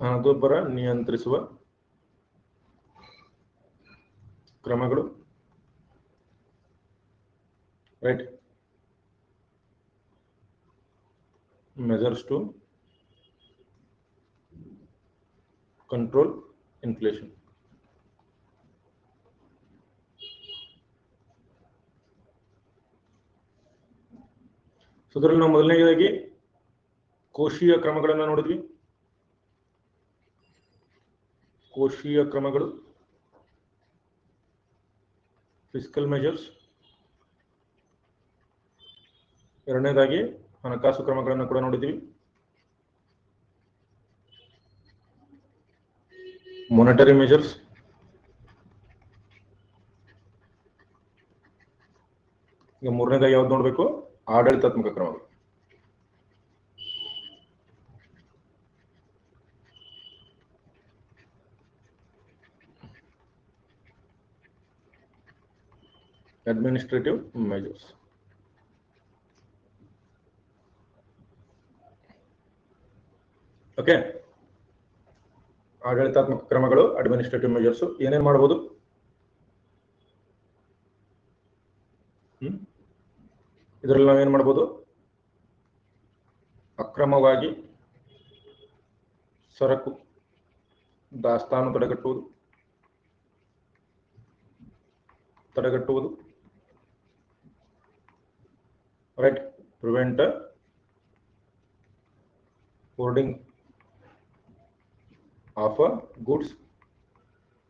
ಹಣದುಬ್ಬರ ನಿಯಂತ್ರಿಸುವ ಕ್ರಮಗಳು, right. Measures to control inflation. So ಇದರಲ್ಲಿ ನಾವು ಮೊದಲನೇದಾಗಿ ಕೋಶೀಯ ಕ್ರಮಗಳನ್ನು ನೋಡಿದ್ವಿ. ಕೋಶೀಯ ಕ್ರಮಗಳು, ಫಿಸ್ಕಲ್ ಮೆಜರ್ಸ್. ಎರಡನೇದಾಗಿ ಹಣಕಾಸು ಕ್ರಮಗಳನ್ನು ಕೂಡ ನೋಡಿದ್ವಿ. Monetary measures. ಈಗ ಮೂರನೇದಾಗಿ ಯಾವ್ದು ನೋಡಬೇಕು? ಆಡಳಿತಾತ್ಮಕ ಕ್ರಮಗಳು. Administrative measures. ಓಕೆ, ಆಡಳಿತಾತ್ಮಕ ಕ್ರಮಗಳು, ಅಡ್ಮಿನಿಸ್ಟ್ರೇಟಿವ್ ಮೆಜರ್ಸ್. ಏನೇನ್ ಮಾಡಬಹುದು? ಇದರಲ್ಲಿ ನಾವೇನ್ ಮಾಡಬಹುದು? ಅಕ್ರಮವಾಗಿ ಸರಕು ದಾಸ್ತಾನು ತಡೆಗಟ್ಟುವುದು, right. Prevent hoarding of goods.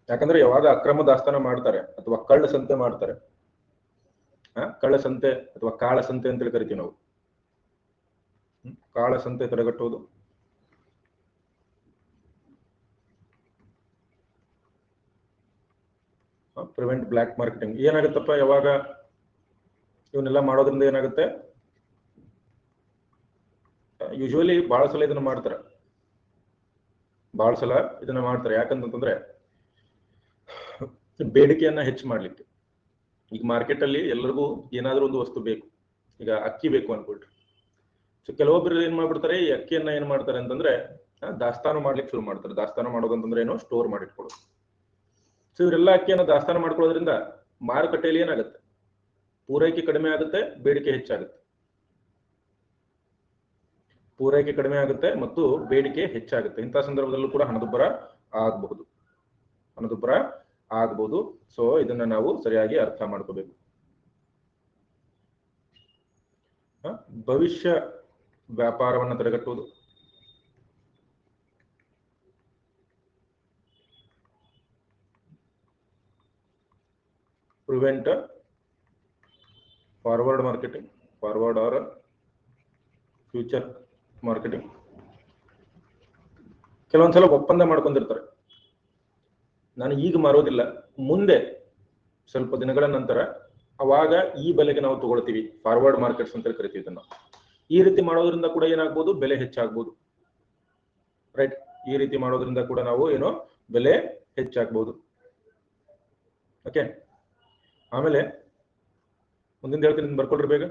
ಯಾಕಂದ್ರೆ ಯಾವಾಗ ಅಕ್ರಮ ದಾಸ್ತಾನು ಮಾಡ್ತಾರೆ ಅಥವಾ ಕಳ್ಳ ಸಂತೆ ಮಾಡ್ತಾರೆ, ಕಳ್ಳ ಸಂತೆ ಅಥವಾ ಕಾಳ ಸಂತೆ ಅಂತೇಳಿ ಕರಿತೀವಿ ನಾವು. ಕಾಳ ಸಂತೆ ತಡೆಗಟ್ಟುವುದು, ಪ್ರಿವೆಂಟ್ ಬ್ಲ್ಯಾಕ್ ಮಾರ್ಕೆಟಿಂಗ್. ಏನಾಗುತ್ತಪ್ಪ ಯಾವಾಗ ಇವನ್ನೆಲ್ಲ ಮಾಡೋದ್ರಿಂದ ಏನಾಗುತ್ತೆ? ಯೂಶುವಲಿ ಬಹಳ ಸಲ ಇದನ್ನ ಮಾಡ್ತಾರೆ. ಯಾಕಂತಂದ್ರೆ ಬೇಡಿಕೆಯನ್ನ ಹೆಚ್ಚು ಮಾಡ್ಲಿಕ್ಕೆ. ಈಗ ಮಾರ್ಕೆಟ್ ಅಲ್ಲಿ ಎಲ್ಲರಿಗೂ ಏನಾದ್ರೂ ಒಂದು ವಸ್ತು ಬೇಕು. ಈಗ ಅಕ್ಕಿ ಬೇಕು ಅನ್ಕೊಳ್ರಿ. ಸೊ ಕೆಲವೊಬ್ರು ಏನ್ ಮಾಡ್ಬಿಡ್ತಾರೆ, ಈ ಅಕ್ಕಿಯನ್ನ ಏನ್ ಮಾಡ್ತಾರೆ ಅಂತಂದ್ರೆ ದಾಸ್ತಾನು ಮಾಡ್ಲಿಕ್ಕೆ ಶುರು ಮಾಡ್ತಾರೆ. ದಾಸ್ತಾನು ಮಾಡೋದಂತಂದ್ರೆ ಏನು? ಸ್ಟೋರ್ ಮಾಡಿಟ್ಕೊಳ್ಳೋದು. ಸೊ ಇವರೆಲ್ಲ ಅಕ್ಕಿಯನ್ನು ದಾಸ್ತಾನು ಮಾಡ್ಕೊಳ್ಳೋದ್ರಿಂದ ಮಾರುಕಟ್ಟೆಯಲ್ಲಿ ಏನಾಗುತ್ತೆ? ಪೂರೈಕೆ ಕಡಿಮೆ ಆಗುತ್ತೆ, ಬೇಡಿಕೆ ಹೆಚ್ಚಾಗುತ್ತೆ. ಪೂರೈಕೆ ಕಡಿಮೆ ಆಗುತ್ತೆ ಮತ್ತು ಬೇಡಿಕೆ ಹೆಚ್ಚಾಗುತ್ತೆ. ಇಂಥ ಸಂದರ್ಭದಲ್ಲೂ ಕೂಡ ಹಣದುಬ್ಬರ ಆಗಬಹುದು. ಸೊ ಇದನ್ನ ನಾವು ಸರಿಯಾಗಿ ಅರ್ಥ ಮಾಡ್ಕೋಬೇಕು. ಭವಿಷ್ಯ ವ್ಯಾಪಾರವನ್ನು ತಡೆಗಟ್ಟುವುದು, prevent forward marketing, forward or future marketing. ಕೆಲವೊಂದ್ಸಲ ಒಪ್ಪಂದ ಮಾಡ್ಕೊಂಡಿರ್ತಾರೆ, ನಾನು ಈಗ ಮಾರೋದಿಲ್ಲ, ಮುಂದೆ ಸ್ವಲ್ಪ ದಿನಗಳ ನಂತರ ಅವಾಗ ಈ ಬೆಲೆಗೆ ನಾವು ತಗೊಳ್ತೀವಿ. ಫಾರ್ವರ್ಡ್ ಮಾರ್ಕೆಟ್ಸ್ ಅಂತ ಕರಿತೀವಿ ಇದನ್ನ. ಈ ರೀತಿ ಮಾಡೋದ್ರಿಂದ ಕೂಡ ಏನಾಗ್ಬೋದು? ಬೆಲೆ ಹೆಚ್ಚಾಗ್ಬೋದು, ರೈಟ್. ಈ ರೀತಿ ಮಾಡೋದ್ರಿಂದ ಕೂಡ ನಾವು ಬೆಲೆ ಹೆಚ್ಚಾಗ್ಬೋದು. ಓಕೆ, ಆಮೇಲೆ ಮುಂದಿನ ಹೇಳ್ತೀನಿ, ಬರ್ಕೊಳ್ರಿ ಬೇಗ.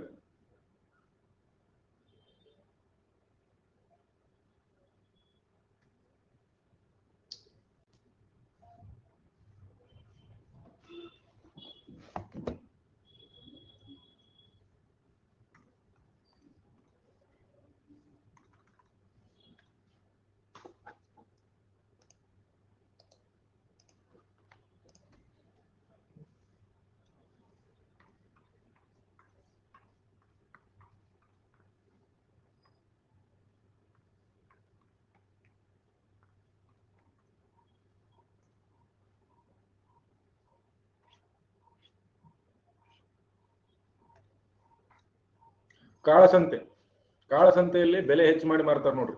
ಕಾಳಸಂತೆಯಲ್ಲಿ ಬೆಲೆ ಹೆಚ್ಚು ಮಾಡಿ ಮಾರ್ತಾರೆ ನೋಡ್ರಿ,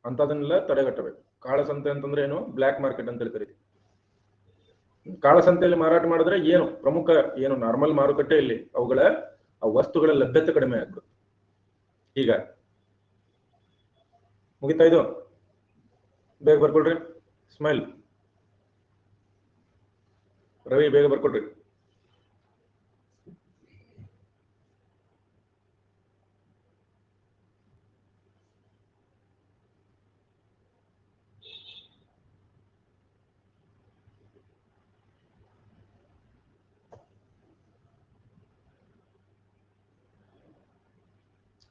ಅಂತದನ್ನೆಲ್ಲ ತಡೆಗಟ್ಟಬೇಕು. ಕಾಳಸಂತೆ ಅಂತಂದ್ರೆ ಏನು? ಬ್ಲ್ಯಾಕ್ ಮಾರ್ಕೆಟ್ ಅಂತ ಕರಿತೀವಿ. ಕಾಳಸಂತೆಯಲ್ಲಿ ಮಾರಾಟ ಮಾಡಿದ್ರೆ ಏನು ಪ್ರಮುಖ ನಾರ್ಮಲ್ ಮಾರುಕಟ್ಟೆಯಲ್ಲಿ ಅವುಗಳ ವಸ್ತುಗಳ ಲಭ್ಯತೆ ಕಡಿಮೆ ಆಗ್ಬಿಡುತ್ತೆ. ಈಗ ಮುಗಿತಾ ಇದು? ಬೇಗ ಬರ್ಕೊಳ್ರಿ. ಸ್ಮೈಲ್ ರವಿ, ಬೇಗ ಬರ್ಕೊಳ್ರಿ.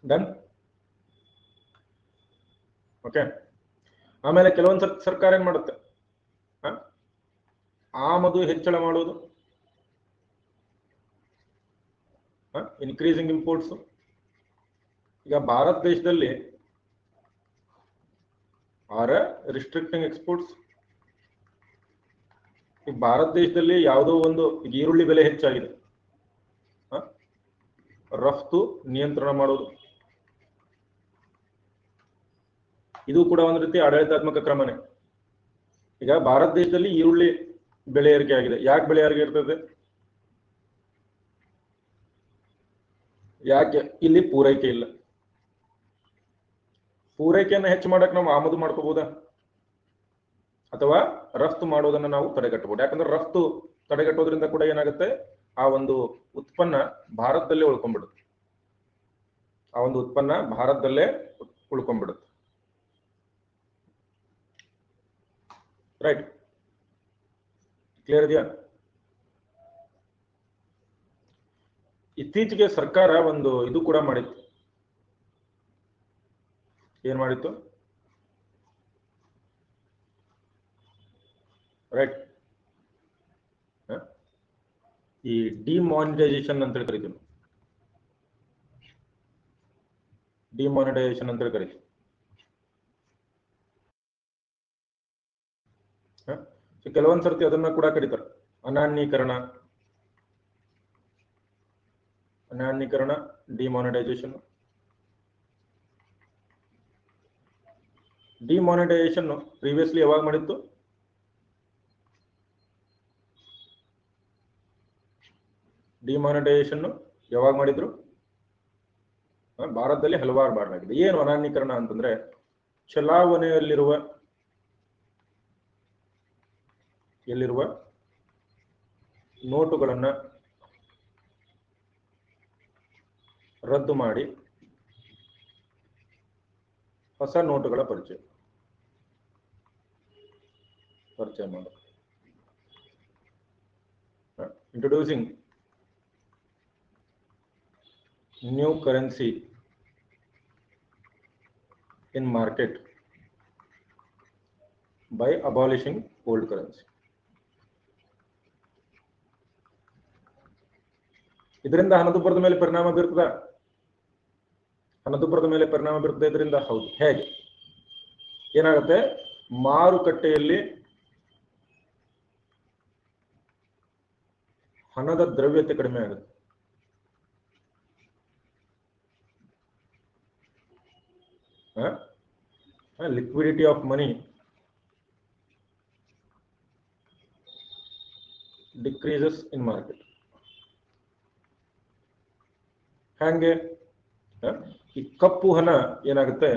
ಡನ್. ಓಕೆ, ಆಮೇಲೆ ಕೆಲವೊಂದು ಸರ್ಕಾರ ಏನ್ ಮಾಡುತ್ತೆ, ಆಮದು ಹೆಚ್ಚಳ ಮಾಡೋದು, ಇನ್ಕ್ರೀಸಿಂಗ್ ಇಂಪೋರ್ಟ್ಸ್. ಈಗ ಭಾರತ ದೇಶದಲ್ಲಿ ಆರ್ ರಿಸ್ಟ್ರಿಕ್ಟಿಂಗ್ ಎಕ್ಸ್ಪೋರ್ಟ್ಸ್. ಈ ಭಾರತ ದೇಶದಲ್ಲಿ ಯಾವುದೋ ಒಂದು ಈರುಳ್ಳಿ ಬೆಲೆ ಹೆಚ್ಚಾಗಿದೆ, ರಫ್ತು ನಿಯಂತ್ರಣ ಮಾಡೋದು, ಇದು ಕೂಡ ಒಂದು ರೀತಿ ಆಡಳಿತಾತ್ಮಕ ಕ್ರಮನೇ. ಈಗ ಭಾರತ ದೇಶದಲ್ಲಿ ಈರುಳ್ಳಿ ಬೆಲೆ ಏರಿಕೆ ಆಗಿದೆ. ಯಾಕೆ ಬೆಲೆ ಏರಿಕೆ ಇರ್ತದೆ? ಯಾಕೆ? ಇಲ್ಲಿ ಪೂರೈಕೆ ಇಲ್ಲ. ಪೂರೈಕೆಯನ್ನು ಹೆಚ್ಚು ಮಾಡಕ್ ನಾವು ಆಮದು ಮಾಡ್ಕೋಬಹುದಾ, ಅಥವಾ ರಫ್ತು ಮಾಡೋದನ್ನ ನಾವು ತಡೆಗಟ್ಟಬಹುದು? ಯಾಕಂದ್ರೆ ರಫ್ತು ತಡೆಗಟ್ಟೋದ್ರಿಂದ ಕೂಡ ಏನಾಗುತ್ತೆ, ಆ ಒಂದು ಉತ್ಪನ್ನ ಭಾರತದಲ್ಲೇ ಉಳ್ಕೊಂಡ್ಬಿಡುತ್ತೆ. ಆ ಒಂದು ಉತ್ಪನ್ನ ಭಾರತದಲ್ಲೇ ಉಳ್ಕೊಂಡ್ಬಿಡುತ್ತೆ. ರೈಟ್, ಕ್ಲಿಯರ್ ಇದೆಯಾ? ಇತ್ತೀಚೆಗೆ ಸರ್ಕಾರ ಒಂದು ಇದು ಕೂಡ ಮಾಡಿತ್ತು. ಏನ್ ಮಾಡಿತ್ತು? ರೈಟ್, ಈ ಡಿಮಾನಿಟೈಸೇಷನ್ ಅಂತ ಕರಿತೀವಿ. ಡಿಮಾನಿಟೈಸೇಷನ್ ಅಂತ ಕರಿತೀವಿ. ಕೆಲವೊಂದ್ ಸರ್ತಿ ಅದನ್ನ ಕೂಡ ಕರೀತಾರೆ ಅನಾನ್ಯೀಕರಣ, ಡಿಮಾನಿಟೈಸೇಷನ್. ಡಿಮಾನಿಟೈಸೇಷನ್ ಪ್ರೀವಿಯಸ್ಲಿ ಯಾವಾಗ ಮಾಡಿತ್ತು? ಡಿಮಾನಿಟೈಸೇಷನ್ ಯಾವಾಗ ಮಾಡಿದ್ರು? ಭಾರತದಲ್ಲಿ ಹಲವಾರು ಮಾಡಲಾಗಿದೆ. ಏನು ಅನಾನ್ಯೀಕರಣ ಅಂತಂದ್ರೆ, ಚಲಾವಣೆಯಲ್ಲಿರುವ ನೋಟುಗಳನ್ನ ರದ್ದು ಮಾಡಿ ಹೊಸ ನೋಟುಗಳ ಪರಿಚಯ ಮಾಡೋದು. Introducing new currency in market by abolishing old currency. ಇದರಿಂದ ಹಣದುಬ್ಬರದ ಮೇಲೆ ಪರಿಣಾಮ ಬೀರ್ತದ? ಹಣದುಬ್ಬರದ ಮೇಲೆ ಪರಿಣಾಮ ಬೀರ್ತದೆ ಇದರಿಂದ? ಹೌದು. ಹೇಗೆ? ಏನಾಗುತ್ತೆ, ಮಾರುಕಟ್ಟೆಯಲ್ಲಿ ಹಣದ ದ್ರವ್ಯತೆ ಕಡಿಮೆ ಆಗುತ್ತೆ. Liquidity of money decreases in market. ಹಾಗೆ ಈ ಕಪ್ಪು ಹಣ ಏನಾಗುತ್ತೆ,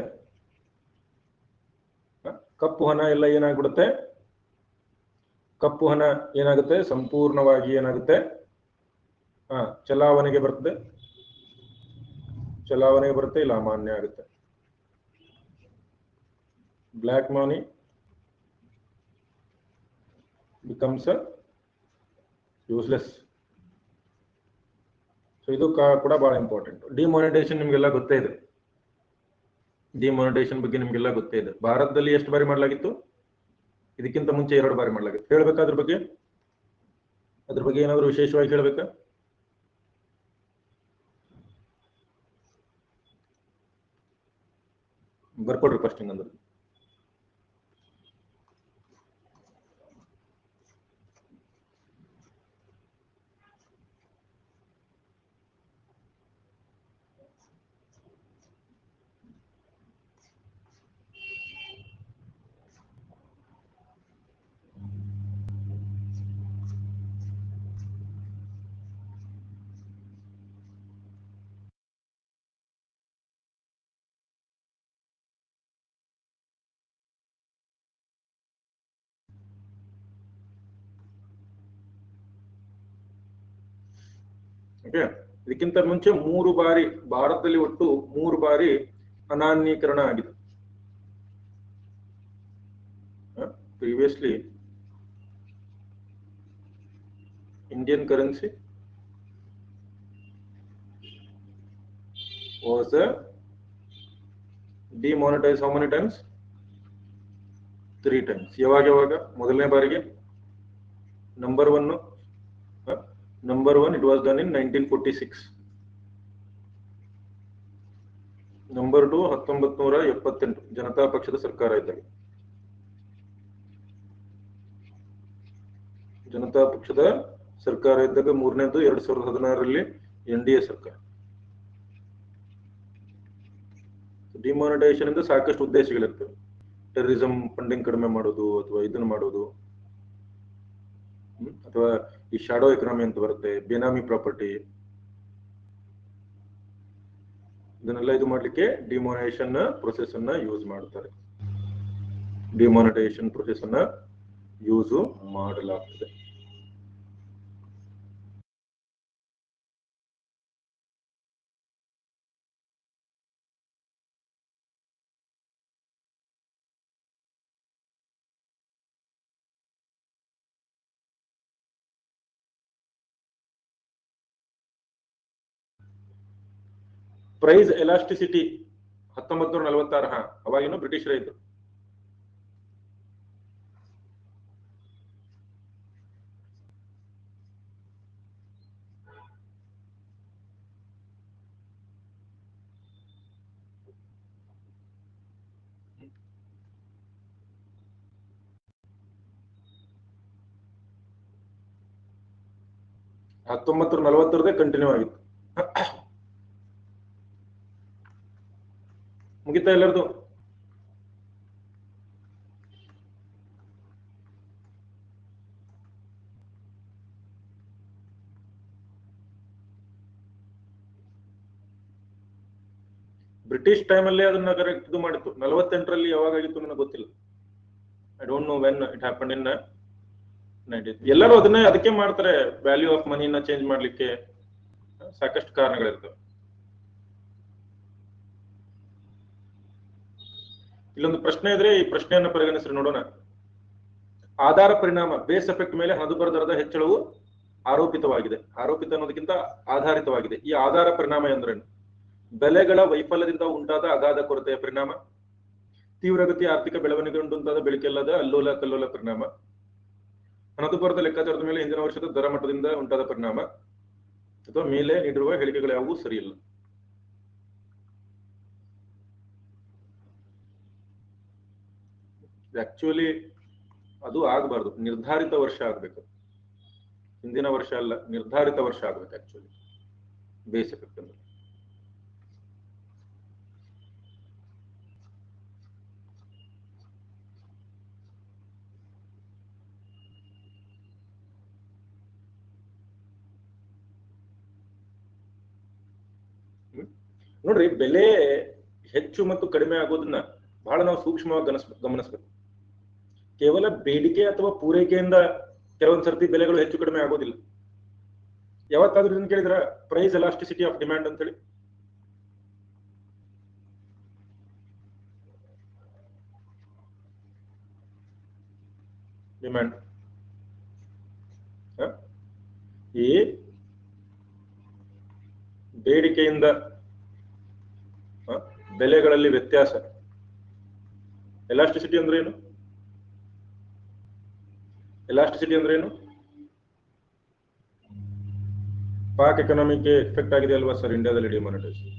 ಕಪ್ಪು ಹಣ ಎಲ್ಲ ಏನಾಗ್ಬಿಡುತ್ತೆ, ಕಪ್ಪು ಹಣ ಏನಾಗುತ್ತೆ, ಸಂಪೂರ್ಣವಾಗಿ ಏನಾಗುತ್ತೆ, ಚಲಾವಣೆಗೆ ಬರ್ತದೆ, ಇಲ್ಲ ಅಮಾನ್ಯ ಆಗುತ್ತೆ. Black money becomes useless. So ಇದು ಕೂಡ ಬಹಳ ಇಂಪಾರ್ಟೆಂಟ್. ಡಿಮಾನಿಟೈಸೇಷನ್ ನಿಮ್ಗೆಲ್ಲ ಗೊತ್ತೇ ಇದೆ. ಡಿಮಾನಿಟೈಸೇಷನ್ ಬಗ್ಗೆ ನಿಮ್ಗೆಲ್ಲ ಗೊತ್ತೇ ಇದೆ. ಭಾರತದಲ್ಲಿ ಎಷ್ಟು ಬಾರಿ ಮಾಡಲಾಗಿತ್ತು? ಇದಕ್ಕಿಂತ ಮುಂಚೆ 2 ಬಾರಿ ಮಾಡಲಾಗಿತ್ತು. ಹೇಳ್ಬೇಕಾ ಅದ್ರ ಬಗ್ಗೆ ಏನಾದ್ರು ವಿಶೇಷವಾಗಿ ಹೇಳ್ಬೇಕಾ? ಬರ್ಕೊಡ್ರಿ ಫಸ್ಟ್ ಹಿಂಗಂದ್ರೆ. ಓಕೆ, ಇದಕ್ಕಿಂತ ಮುಂಚೆ 3 ಬಾರಿ ಭಾರತದಲ್ಲಿ ಒಟ್ಟು 3 ಬಾರಿ ಅನಾನ್ಯೀಕರಣ ಆಗಿದೆ. Previously Indian currency was demonetise how many times? 3 times. ಯಾವಾಗ? ಮೊದಲನೇ ಬಾರಿಗೆ number one it was done in 1946. Number 2 1978 Janata ಪಕ್ಷದ ಸರ್ಕಾರ ಇದ್ದಾಗ. ಜನತಾ ಪಕ್ಷದ ಸರ್ಕಾರ ಇದ್ದಾಗ. ಮೂರನೇದು 2016ರಲ್ಲಿ NDA ಸರ್ಕಾರ. ಡಿಮಾನಿಟೈಸೇಷನ್ ಇಂದ ಸಾಕಷ್ಟು ಉದ್ದೇಶಗಳಿರ್ತವೆ. ಟೆರರಿಸಂ ಫಂಡಿಂಗ್ ಕಡಿಮೆ ಮಾಡೋದು, ಅಥವಾ ಇದನ್ನ ಮಾಡೋದು, ಅಥವಾ ಈ ಶಾಡೋ ಎಕನಾಮಿ ಅಂತ ಬರುತ್ತೆ, ಬೇನಾಮಿ ಪ್ರಾಪರ್ಟಿ, ಇದನ್ನೆಲ್ಲ ಇದು ಮಾಡ್ಲಿಕ್ಕೆ ಡಿಮಾನಿಟೈಸೇಷನ್ ಪ್ರೊಸೆಸ್ ಅನ್ನ ಯೂಸ್ ಮಾಡ್ತಾರೆ. ಡಿಮಾನಿಟೈಸೇಷನ್ ಪ್ರೊಸೆಸ್ ಅನ್ನ ಯೂಸ್ ಮಾಡಲಾಗ್ತದೆ. Price elasticity 1946. ಅವಾಗಿನ್ನು ಬ್ರಿಟಿಷರೇ ಇದ್ರು. ಹತ್ತೊಂಬತ್ತು 1940 ಕಂಟಿನ್ಯೂ ಆಗಿತ್ತು. ಮುಗಿತಾ ಎಲ್ಲರದು? ಬ್ರಿಟಿಷ್ ಟೈಮ್ ಅಲ್ಲಿ ಅದನ್ನ ಕರೆಕ್ಟ್ ಇದು ಮಾಡಿತ್ತು. 48ರಲ್ಲಿ ಯಾವಾಗಾಗಿತ್ತು ನನಗೆ ಗೊತ್ತಿಲ್ಲ. I don't know when it happen in 90. ಎಲ್ಲರೂ ಅದಕ್ಕೆ ಮಾಡ್ತಾರೆ, ವ್ಯಾಲ್ಯೂ ಆಫ್ ಮನಿನ ಚೇಂಜ್ ಮಾಡ್ಲಿಕ್ಕೆ ಸಾಕಷ್ಟು ಕಾರಣಗಳಿರ್ತವೆ. ಇಲ್ಲೊಂದು ಪ್ರಶ್ನೆ ಇದ್ರೆ ಈ ಪ್ರಶ್ನೆಯನ್ನು ಪರಿಗಣಿಸಿ ನೋಡೋಣ. ಆಧಾರ ಪರಿಣಾಮ, ಬೇಸ್ ಎಫೆಕ್ಟ್ ಮೇಲೆ ಹಣದುಬ್ಬರ ದರದ ಹೆಚ್ಚಳವು ಆರೋಪಿತವಾಗಿದೆ. ಆರೋಪಿತ ಅನ್ನೋದಕ್ಕಿಂತ ಆಧಾರಿತವಾಗಿದೆ. ಈ ಆಧಾರ ಪರಿಣಾಮ ಎಂದ್ರೇನು? ಬೆಲೆಗಳ ವೈಫಲ್ಯದಿಂದ ಉಂಟಾದ ಅಗಾಧ ಕೊರತೆಯ ಪರಿಣಾಮ, ತೀವ್ರಗತಿಯ ಆರ್ಥಿಕ ಬೆಳವಣಿಗೆಯಿಂದ ಉಂಟಾದ ಬೆಳಕಿಲ್ಲದ ಅಲ್ಲೋಲ ಕಲ್ಲೋಲ ಪರಿಣಾಮ, ಹಣದುಬ್ಬರದ ಲೆಕ್ಕಾಚಾರದ ಮೇಲೆ ಹಿಂದಿನ ವರ್ಷದ ದರ ಮಟ್ಟದಿಂದ ಉಂಟಾದ ಪರಿಣಾಮ, ಅಥವಾ ಮೇಲೆ ನೀಡಿರುವ ಹೇಳಿಕೆಗಳು ಯಾವುವು ಸರಿಯಿಲ್ಲ. ಆಕ್ಚುಲಿ ಅದು ಆಗಬಾರ್ದು, ನಿರ್ಧಾರಿತ ವರ್ಷ ಆಗ್ಬೇಕು. ಹಿಂದಿನ ವರ್ಷ ಅಲ್ಲ, ನಿರ್ಧಾರಿತ ವರ್ಷ ಆಗ್ಬೇಕು ಆಕ್ಚುಲಿ ಬೇಸ್ ಎಫೆಕ್ಟ್ ಅಂದ್ರೆ. ನೋಡ್ರಿ, ಬೆಲೆ ಹೆಚ್ಚು ಮತ್ತು ಕಡಿಮೆ ಆಗೋದನ್ನ ಬಹಳ ನಾವು ಸೂಕ್ಷ್ಮವಾಗಿ ಗಮನಿಸ್ಬೇಕು. ಕೇವಲ ಬೇಡಿಕೆ ಅಥವಾ ಪೂರೈಕೆಯಿಂದ ಕೆಲವೊಂದು ಸರ್ತಿ ಬೆಲೆಗಳು ಹೆಚ್ಚು ಕಡಿಮೆ ಆಗೋದಿಲ್ಲ. ಯಾವತ್ತಾದ್ರೂ ಇದನ್ನ ಕೇಳಿದ್ರ ಪ್ರೈಸ್ ಎಲಾಸ್ಟಿಸಿಟಿ ಆಫ್ ಡಿಮ್ಯಾಂಡ್ ಅಂತ ಹೇಳಿ? ಡಿಮ್ಯಾಂಡ್ ಈ ಬೇಡಿಕೆಯಿಂದ ಬೆಲೆಗಳಲ್ಲಿ ವ್ಯತ್ಯಾಸ, ಎಲಾಸ್ಟಿಸಿಟಿ ಅಂದ್ರೆ ಏನು? ಎಲಾಸ್ಟಿಸಿಟಿ ಅಂದ್ರೆ ಏನು? ಪಾಕ್ ಎಕನಾಮಿಗೆ ಎಫೆಕ್ಟ್ ಆಗಿದೆ ಅಲ್ವಾ ಸರ್ ಇಂಡಿಯಾದಲ್ಲಿ ಡಿಮಾನಿಟೈಸೇಷನ್?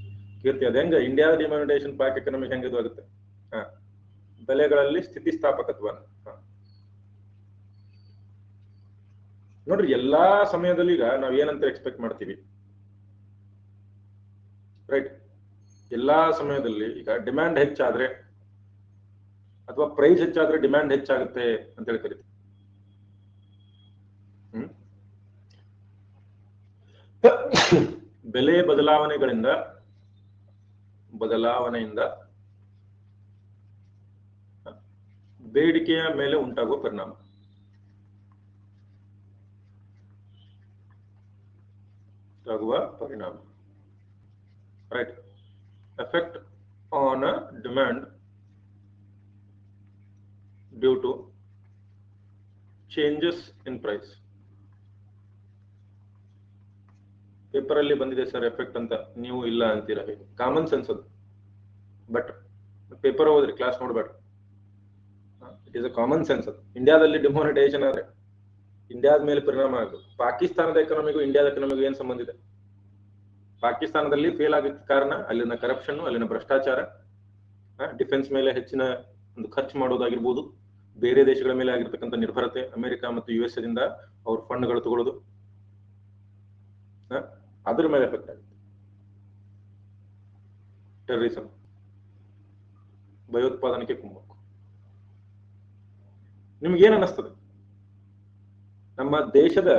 ಕೀರ್ತಿ, ಅದ ಹೆಂಗ ಇಂಡಿಯಾದ ಡಿಮಾನಿಟೈಸೇಷನ್ ಪಾಕ್ ಎಕನಾಮಿಕ್ ಹೆಂಗೆ ಇದು ಆಗುತ್ತೆ? ಬೆಲೆಗಳಲ್ಲಿ ಸ್ಥಿತಿಸ್ಥಾಪಕತ್ವ. ನೋಡ್ರಿ, ಎಲ್ಲಾ ಸಮಯದಲ್ಲಿ ಈಗ ನಾವ್ ಏನಂತ ಎಕ್ಸ್ಪೆಕ್ಟ್ ಮಾಡ್ತೀವಿ, ರೈಟ್? ಎಲ್ಲಾ ಸಮಯದಲ್ಲಿ ಈಗ ಡಿಮ್ಯಾಂಡ್ ಹೆಚ್ಚಾದ್ರೆ ಅಥವಾ ಪ್ರೈಸ್ ಹೆಚ್ಚಾದ್ರೆ ಡಿಮ್ಯಾಂಡ್ ಹೆಚ್ಚಾಗುತ್ತೆ ಅಂತ ಹೇಳಿ ಕರಿತೀವಿ. ಬೆಲೆ ಬದಲಾವಣೆಯಿಂದ ಬೇಡಿಕೆಯ ಮೇಲೆ ಉಂಟಾಗುವ ಪರಿಣಾಮ. Right? Effect on demand due to changes in price. Paper ಅಲ್ಲಿ ಬಂದಿದೆ ಸರ್ ಎಫೆಕ್ಟ್ ಅಂತ, ನೀವು ಇಲ್ಲ ಅಂತೀರಾ. ಕಾಮನ್ ಸೆನ್ಸ್ ಅದು. ಬಟ್ ಪೇಪರ್ ಓದ್ರಿ, ಕ್ಲಾಸ್ ನೋಡ್ಬೇಡ್ರಿ. It is a common sense. ಅದು ಇಂಡಿಯಾದಲ್ಲಿ ಡಿಮಾನಿಟೈಸೇಷನ್ ಆದ್ರೆ ಇಂಡಿಯಾದ ಮೇಲೆ ಪರಿಣಾಮ ಆಗುತ್ತೆ. ಪಾಕಿಸ್ತಾನದ ಎಕನಾಮಿಗೂ ಇಂಡಿಯಾದ ಎಕನಾಮಿಗೂ ಏನ್ ಸಂಬಂಧ ಇದೆ? ಪಾಕಿಸ್ತಾನದಲ್ಲಿ ಫೇಲ್ ಆಗಿದ್ದ ಕಾರಣ ಅಲ್ಲಿನ ಕರಪ್ಷನ್, ಅಲ್ಲಿನ ಭ್ರಷ್ಟಾಚಾರ, ಡಿಫೆನ್ಸ್ ಮೇಲೆ ಹೆಚ್ಚಿನ ಒಂದು ಖರ್ಚು ಮಾಡೋದಾಗಿರ್ಬೋದು, ಬೇರೆ ದೇಶಗಳ ಮೇಲೆ ಆಗಿರ್ತಕ್ಕಂಥ ನಿರ್ಭರತೆ, ಅಮೆರಿಕ ಮತ್ತು US ದಿಂದ ಅವ್ರ ಫಂಡ್ಗಳು ತಗೊಳ್ಳೋದು, ಅದ್ರ ಮೇಲೆ ಎಫೆಕ್ಟ್ ಆಗುತ್ತೆ. ಟೆರರಿಸಂ, ಭಯೋತ್ಪಾದನೆಗೆ ಕುಮ್ಮಕ್ಕು. ನಿಮ್ಗೇನ್ ಅನ್ನಿಸ್ತದೆ? ನಮ್ಮ ದೇಶದ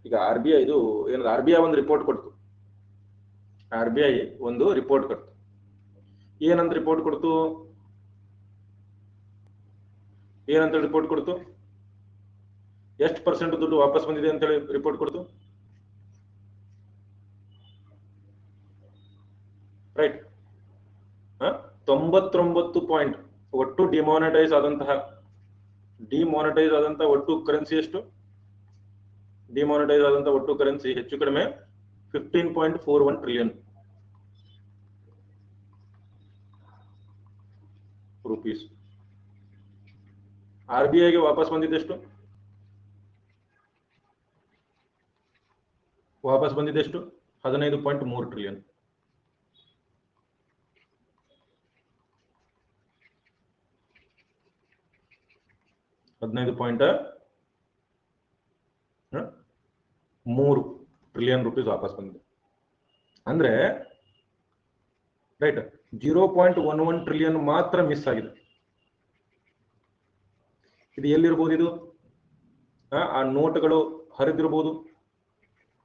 ಈಗ RBI ಇದು ಏನದು, RBI ಒಂದು ರಿಪೋರ್ಟ್ ಕೊಡ್ತು. RBI ಒಂದು ರಿಪೋರ್ಟ್ ಕೊಡ್ತು. ಏನಂತ ರಿಪೋರ್ಟ್ ಕೊಡ್ತು? ಏನಂತ ರಿಪೋರ್ಟ್ ಕೊಡ್ತು? ಎಷ್ಟು % ದುಡ್ಡು ವಾಪಸ್ ಬಂದಿದೆ ಅಂತ ಹೇಳಿ ರಿಪೋರ್ಟ್ ಕೊಡ್ತು? Right, 99 point. ಒಟ್ಟು ಡಿಮಾನಿಟೈಸ್ ಆದಂತಹ ಒಟ್ಟು ಕರೆನ್ಸಿ ಎಷ್ಟು? ಡಿಮಾನಿಟೈಸ್ ಆದಂತಹ ಒಟ್ಟು ಕರೆನ್ಸಿ ಹೆಚ್ಚು ಕಡಿಮೆ 15.41 ಟ್ರಿಲಿಯನ್ ರೂಪೀಸ್. RBIಗೆ ವಾಪಸ್ ಬಂದಿದ್ದೆಷ್ಟು? ವಾಪಸ್ ಬಂದಿದ್ದೆಷ್ಟು? 15.3 ಟ್ರಿಲಿಯನ್. $15.3 ಟ್ರಿಲಿಯನ್ ರೂಪೀಸ್ ವಾಪಸ್ ಬಂದಿದೆ. ಅಂದ್ರೆ ರೈಟ್, 0.11 ಟ್ರಿಲಿಯನ್ ಮಾತ್ರ ಮಿಸ್ ಆಗಿದೆ. ಇದು ಎಲ್ಲಿರ್ಬೋದು? ಇದು ಆ ನೋಟ್ಗಳು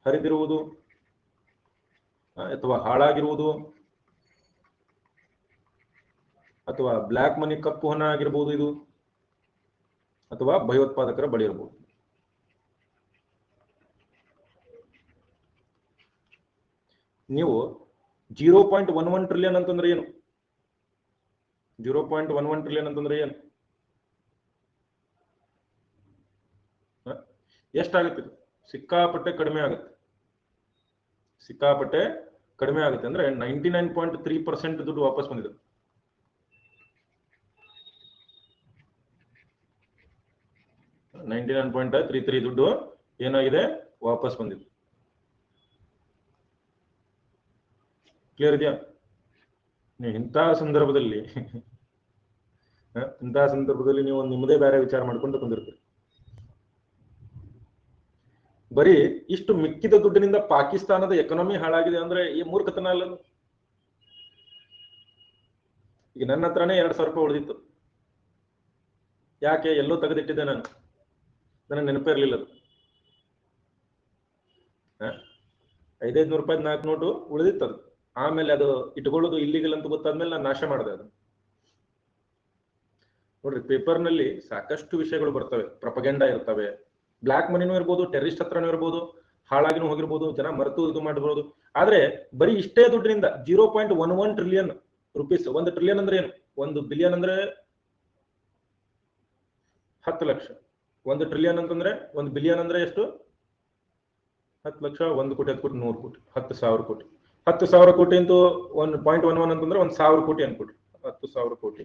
ಹರಿದಿರುವುದು ಅಥವಾ ಹಾಳಾಗಿರುವುದು, ಅಥವಾ ಬ್ಲ್ಯಾಕ್ ಮನಿ, ಕಪ್ಪು ಹಣ ಆಗಿರ್ಬೋದು ಇದು, ಅಥವಾ ಭಯೋತ್ಪಾದಕರ ಬಳಿ ಇರಬಹುದು. ನೀವು 0.11 ಟ್ರಿಲಿಯನ್ ಅಂತಂದ್ರೆ ಏನು? 0.11 ಟ್ರಿಲಿಯನ್ ಅಂತಂದ್ರೆ ಏನು? ಎಷ್ಟಾಗುತ್ತೆ? ಸಿಕ್ಕಾಪಟ್ಟೆ ಕಡಿಮೆ ಆಗುತ್ತೆ. ಅಂದ್ರೆ 99.3% ದುಡ್ಡು ವಾಪಸ್ ಬಂದಿದೆ. 99.33 ದುಡ್ಡು ಏನಾಗಿದೆ? ವಾಪಸ್ ಬಂದಿದೆ. ಕ್ಲಿಯರ್ ಇದೆಯಾ? ನೀವು ಇಂತಹ ಸಂದರ್ಭದಲ್ಲಿ ನೀವು ನಿಮ್ಮದೇ ಬೇರೆ ವಿಚಾರ ಮಾಡ್ಕೊಂಡು ಕುಂದಿರ್ತೀರಿ. ಬರೀ ಇಷ್ಟು ಮಿಕ್ಕಿದ ದುಡ್ಡಿನಿಂದ ಪಾಕಿಸ್ತಾನದ ಎಕನಾಮಿ ಹಾಳಾಗಿದೆ ಅಂದ್ರೆ ಈ ಮೂರ್ಖತನ ಅಲ್ಲ? ಈಗ ನನ್ನ ಹತ್ರನೇ 2,000 ರೂಪಾಯಿ ಉಳಿದಿತ್ತು. ಯಾಕೆ? ಎಲ್ಲೋ ತೆಗೆದಿಟ್ಟಿದ್ದೆ ನಾನು, ನನಗೆ ನೆನಪೇ ಇರಲಿಲ್ಲ. ಅದು 500 ರೂಪಾಯಿ 4 ನೋಟು ಉಳಿದಿತ್ತು. ಅದು ಆಮೇಲೆ ಅದು ಇಟ್ಕೊಳ್ಳೋದು ಇಲ್ಲಿಗಲ್ ಅಂತ ಗೊತ್ತಾದ್ಮೇಲೆ ನಾನು ನಾಶ ಮಾಡಿದೆ ಅದು. ನೋಡ್ರಿ, ಪೇಪರ್ನಲ್ಲಿ ಸಾಕಷ್ಟು ವಿಷಯಗಳು ಬರ್ತವೆ, ಪ್ರಪಗೆಂಡ ಇರ್ತವೆ, ಬ್ಲಾಕ್ ಮನಿನೂ ಇರ್ಬೋದು, ಟೆರರಿಸ್ಟ್ ಹತ್ರನೂ ಇರ್ಬೋದು, ಹಾಳಾಗಿನೂ ಹೋಗಿರ್ಬೋದು, ಜನ ಮರೆತು ಇದು ಮಾಡಬಹುದು. ಆದ್ರೆ ಬರೀ ಇಷ್ಟೇ ದುಡ್ಡಿನಿಂದ 0.11 ಟ್ರಿಲಿಯನ್ ರೂಪೀಸ್. 1 ಟ್ರಿಲಿಯನ್ ಅಂದ್ರೆ ಏನು? 1 ಬಿಲಿಯನ್ ಅಂದ್ರೆ 10 ಲಕ್ಷ. 1 ಟ್ರಿಲಿಯನ್ ಅಂತಂದ್ರೆ 1 ಬಿಲಿಯನ್ ಅಂದ್ರೆ ಎಷ್ಟು? 10 ಲಕ್ಷ. 1 ಕೋಟಿ, 10 ಕೋಟಿ, 100 ಕೋಟಿ, 10,000 ಕೋಟಿ. 10,000 ಕೋಟಿ ಇಂಟು 1.11 ಅಂತಂದ್ರೆ 1,000 ಕೋಟಿ ಅನ್ಕೊಟ್ರಿ. 10,000 ಕೋಟಿ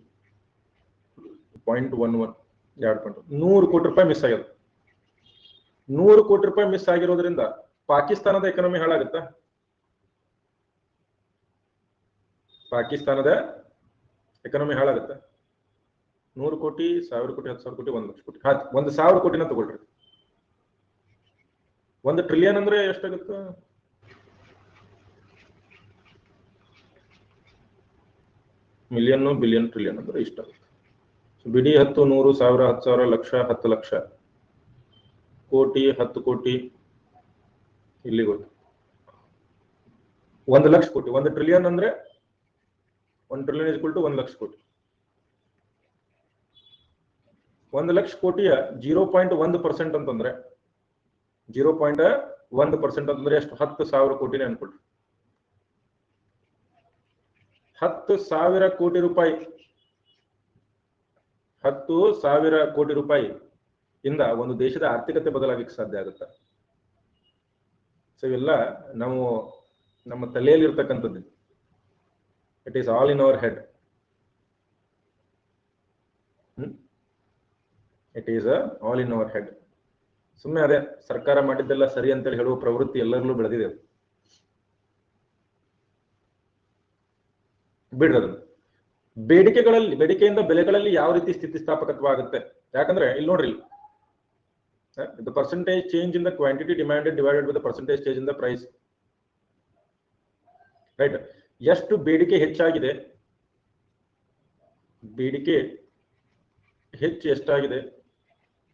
0.11 100 ಕೋಟಿ ರೂಪಾಯಿ ಮಿಸ್ ಆಗ್ಯದ. 100 ಕೋಟಿ ರೂಪಾಯಿ ಮಿಸ್ ಆಗಿರೋದ್ರಿಂದ ಪಾಕಿಸ್ತಾನದ ಎಕನಾಮಿ ಹಾಳಾಗುತ್ತಾ? ಪಾಕಿಸ್ತಾನದ ಎಕನಾಮಿ ಹಾಳಾಗುತ್ತಾ? 100 ಕೋಟಿ, 1,000 ಕೋಟಿ, 10,000 ಕೋಟಿ, 1 ಲಕ್ಷ ಕೋಟಿ. 1,000 ಕೋಟಿನ ತಗೊಳ್ರಿ. 1 ಟ್ರಿಲಿಯನ್ ಅಂದ್ರೆ ಎಷ್ಟಾಗುತ್ತೆ? ಮಿಲಿಯನ್, ಬಿಲಿಯನ್, ಟ್ರಿಲಿಯನ್ ಅಂದ್ರೆ ಇಷ್ಟಾಗುತ್ತೆ. ಬಿಡಿ 10, 100, 1000, 10,000, ಲಕ್ಷ, 10 ಲಕ್ಷ, ಕೋಟಿ, 10 ಕೋಟಿ, ಇಲ್ಲಿ ಗೊತ್ತು 1 ಲಕ್ಷ ಕೋಟಿ. 1 ಟ್ರಿಲಿಯನ್ ಅಂದ್ರೆ 1 trillion is equal to 1 lakh ಕೋಟಿ. 1 ಲಕ್ಷ ಕೋಟಿಯ 0.1% ಅಂತಂದ್ರೆ 0.1% ಅಂತಂದ್ರೆ ಎಷ್ಟು? 10,000 ಕೋಟಿನೇ ಅನ್ಕೊಳ್ರಿ. 10,000 ಕೋಟಿ ರೂಪಾಯಿ, 10,000 ಕೋಟಿ ರೂಪಾಯಿ ಇಂದ ಒಂದು ದೇಶದ ಆರ್ಥಿಕತೆ ಬದಲಾಗಲಿಕ್ಕೆ ಸಾಧ್ಯ ಆಗುತ್ತೆ. ಸೊ ಇವೆಲ್ಲ ನಾವು ನಮ್ಮ ತಲೆಯಲ್ಲಿ ಇರ್ತಕ್ಕಂಥದ್ದು. It is all in our head. It is all in our head. ಸುಮ್ಮನೆ ಅದೇ ಸರ್ಕಾರ ಮಾಡಿದ್ದೆಲ್ಲ ಸರಿ ಅಂತೇಳಿ ಹೇಳುವ ಪ್ರವೃತ್ತಿ ಎಲ್ಲರಲ್ಲೂ ಬೆಳೆದಿದೆ. ಬಿಡ್ರದು. ಬೇಡಿಕೆಯಿಂದ ಬೆಲೆಗಳಲ್ಲಿ ಯಾವ ರೀತಿ ಸ್ಥಿತಿಸ್ಥಾಪಕತ್ವ ಆಗುತ್ತೆ? ಯಾಕಂದ್ರೆ ಇಲ್ಲಿ ನೋಡ್ರಿ, the percentage change in the quantity demanded divided with the percentage change in the price. Right. ಎಷ್ಟು ಬೇಡಿಕೆ ಹೆಚ್ಚಾಗಿದೆ, ಬೇಡಿಕೆ ಎಷ್ಟಾಗಿದೆ,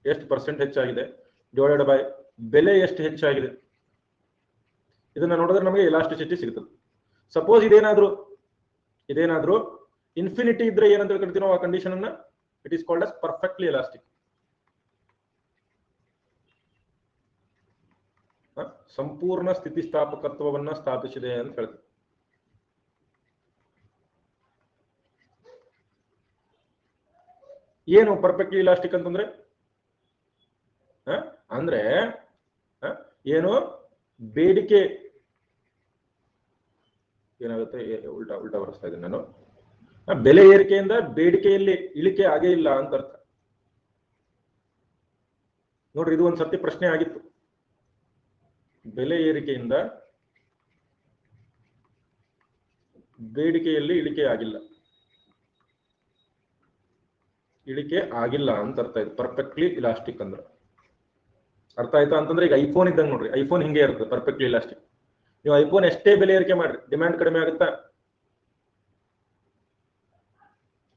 ಎಷ್ಟು ಪರ್ಸೆಂಟ್ ಹೆಚ್ಚಾಗಿದೆ ಡಿವೈಡೆಡ್ ಬೈ ಬೆಲೆ ಎಷ್ಟು ಹೆಚ್ಚಾಗಿದೆ. ಇದನ್ನ ನೋಡಿದ್ರೆ ನಮಗೆ ಎಲಾಸ್ಟಿಸಿಟಿ ಸಿಗ್ತದೆ. ಸಪೋಸ್ ಇದೇನಾದ್ರೂ ಇನ್ಫಿನಿಟಿ ಇದ್ರೆ ಏನಂತ ಕರಿತೀವಿ ನಾವು ಆ ಕಂಡೀಷನ್ ಅನ್ನ? It is called as perfectly elastic. ಸಂಪೂರ್ಣ ಸ್ಥಿತಿಸ್ಥಾಪಕತ್ವವನ್ನ ಸ್ಥಾಪಿಸಿದೆ ಅಂತ ಹೇಳ್ತೀವಿ. ಏನು ಪರ್ಫೆಕ್ಟ್ಲಿ ಇಲಾಸ್ಟಿಕ್ ಅಂತಂದ್ರೆ? ಅಂದ್ರೆ ಏನು ಬೇಡಿಕೆ ಏನಾಗುತ್ತೆ, ಉಲ್ಟಾ ಬರೆಸ್ತಾ ಇದ್ದೀನಿ ನಾನು. ಬೆಲೆ ಏರಿಕೆಯಿಂದ ಬೇಡಿಕೆಯಲ್ಲಿ ಇಳಿಕೆ ಆಗೇ ಇಲ್ಲ ಅಂತ ಅರ್ಥ. ನೋಡ್ರಿ, ಇದು ಒಂದು ಸತ್ಯ ಪ್ರಶ್ನೆ ಆಗಿತ್ತು. ಬೆಲೆ ಏರಿಕೆಯಿಂದ ಬೇಡಿಕೆಯಲ್ಲಿ ಇಳಿಕೆ ಆಗಿಲ್ಲ ಅಂತ ಅರ್ಥ. ಇದು ಪರ್ಫೆಕ್ಟ್ಲಿ ಇಲಾಸ್ಟಿಕ್ ಅಂದ್ರೆ ಅರ್ಥ ಆಯ್ತಾ ಅಂತಂದ್ರೆ, ಈಗ ಐಫೋನ್ ಇದ್ದಂಗೆ ನೋಡ್ರಿ, ಐಫೋನ್ ಹಿಂಗೆ ಇರುತ್ತೆ ಪರ್ಫೆಕ್ಟ್ಲಿ ಇಲಾಸ್ಟಿಕ್. ನೀವು ಐಫೋನ್ ಎಷ್ಟೇ ಬೆಲೆ ಏರಿಕೆ ಮಾಡ್ರಿ, ಡಿಮ್ಯಾಂಡ್ ಕಡಿಮೆ ಆಗುತ್ತಾ?